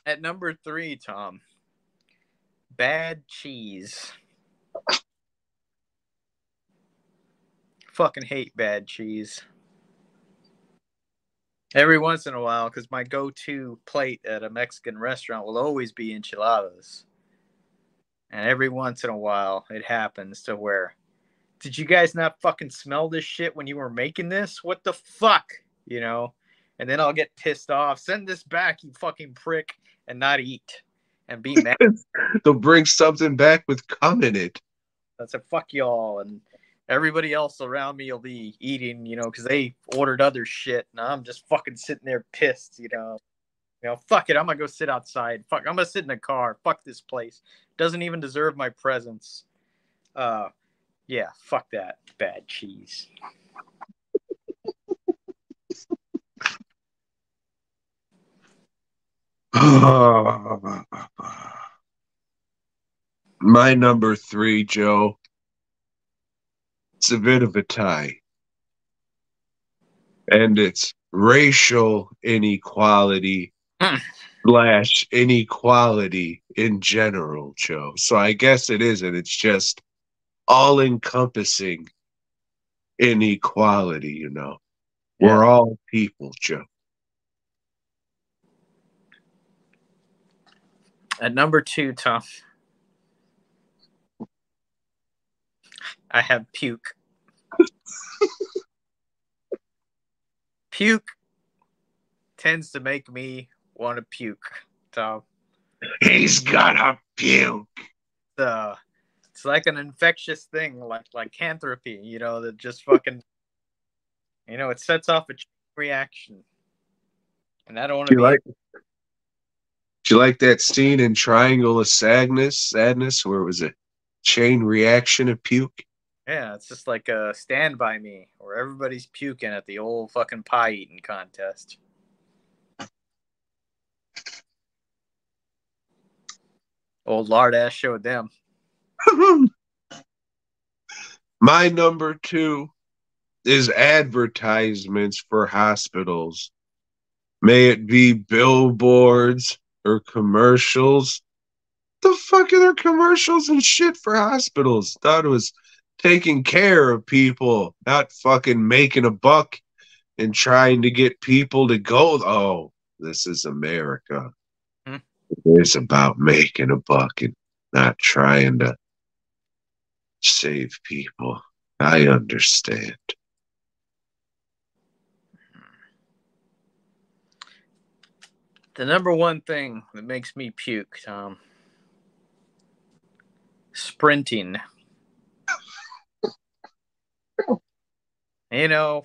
At number 3, Tom, bad cheese. Fucking hate bad cheese. Every once in a while, because my go-to plate at a Mexican restaurant will always be enchiladas. And every once in a while, it happens to where, did you guys not fucking smell this shit when you were making this? What the fuck? You know? And then I'll get pissed off. Send this back, you fucking prick, and not eat. And be mad. They'll bring something back with cum in it. That's a fuck y'all. And everybody else around me will be eating, you know, because they ordered other shit. And I'm just fucking sitting there pissed, you know. You know, fuck it. I'm going to go sit outside. Fuck, I'm going to sit in the car. Fuck this place. Doesn't even deserve my presence. Yeah, fuck that. Bad cheese. My number 3, Joe. It's a bit of a tie. And it's racial inequality / inequality in general, Joe. So I guess it isn't. It's just all-encompassing inequality, you know. Yeah. We're all people, Joe. At number 2, Tom, I have puke. Puke tends to make me want to puke, Tom. He's gonna puke. It's like an infectious thing, like lycanthropy, you know, that just fucking It sets off a chain reaction, and I don't want to Do you be. like do you like that scene in Triangle of Sadness where it was a chain reaction of puke? Yeah, it's just like a Stand By Me, where everybody's puking at the old fucking pie eating contest. Old lard ass showed them. My number two is advertisements for hospitals. May it be billboards or commercials. The fuck are there commercials and shit for hospitals? Thought it was taking care of people, not fucking making a buck and trying to get people to go. Oh, this is America. Hmm? It's about making a buck and not trying to save people. I understand. The number one thing that makes me puke, Tom, sprinting. You know,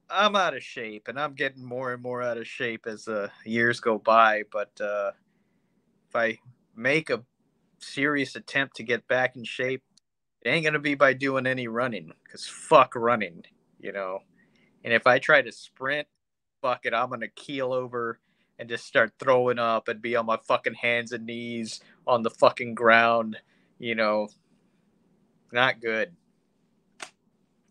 I'm out of shape, and I'm getting more and more out of shape as the years go by. But if I make a serious attempt to get back in shape, it ain't gonna be by doing any running, because fuck running, you know. And if I try to sprint, fuck it, I'm gonna keel over and just start throwing up and be on my fucking hands and knees on the fucking ground, you know. Not good.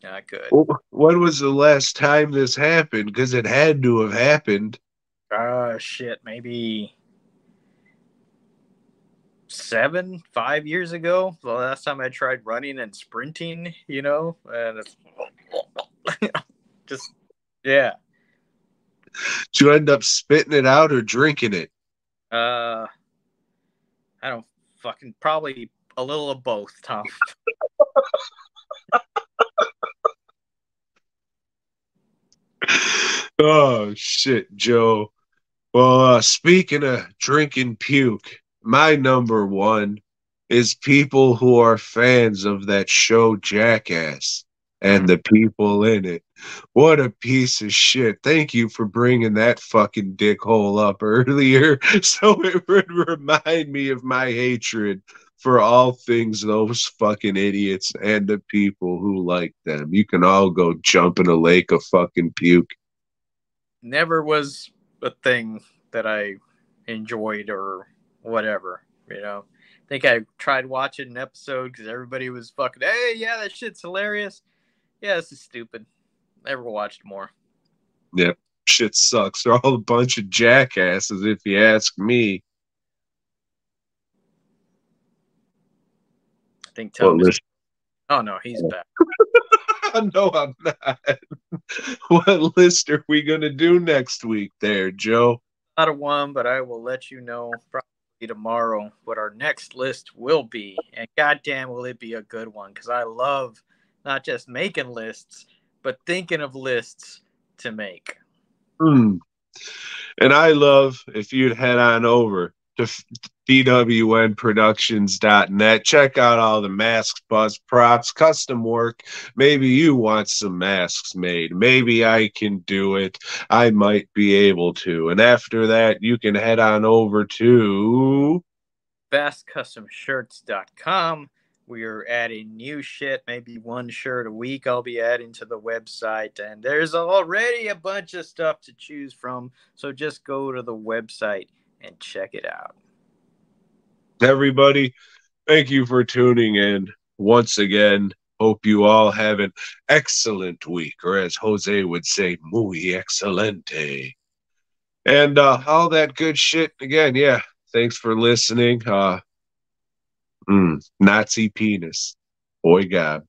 Not good. When was the last time this happened? Because it had to have happened. Oh shit, maybe 5 years ago. The last time I tried running and sprinting, and it's just yeah. Did you end up spitting it out or drinking it? Uh, I don't fucking probably a little of both, Tom. Oh shit, Joe. Well, speaking of drinking puke, my number one is people who are fans of that show Jackass and the people in it. What a piece of shit. Thank you for bringing that fucking dickhole up earlier so it would remind me of my hatred for all things those fucking idiots and the people who like them. You can all go jump in a lake of fucking puke. Never was a thing that I enjoyed or whatever. I think I tried watching an episode because everybody was fucking, hey, yeah, that shit's hilarious. Yeah, this is stupid. Never watched more. Yep, shit sucks. They're all a bunch of jackasses, if you ask me. I think What Tom is. list? Oh no, he's back. No, I'm not. What list are we gonna do next week, there, Joe? Not a one, but I will let you know probably tomorrow what our next list will be. And goddamn, will it be a good one? Because I love not just making lists, but thinking of lists to make. Hmm. And I love if you'd head on over to dwnproductions.net. Check out all the masks, buzz props, custom work. Maybe you want some masks made. Maybe I can do it. I might be able to. And after that, you can head on over to fastcustomshirts.com. We are adding new shit, maybe one shirt a week I'll be adding to the website. And there's already a bunch of stuff to choose from. So just go to the website and check it out. everybody. Thank you for tuning in once again. Hope you all have an excellent week, or as Jose would say, muy excelente. And all that good shit again. Yeah, thanks for listening. Nazi penis. Boy, God.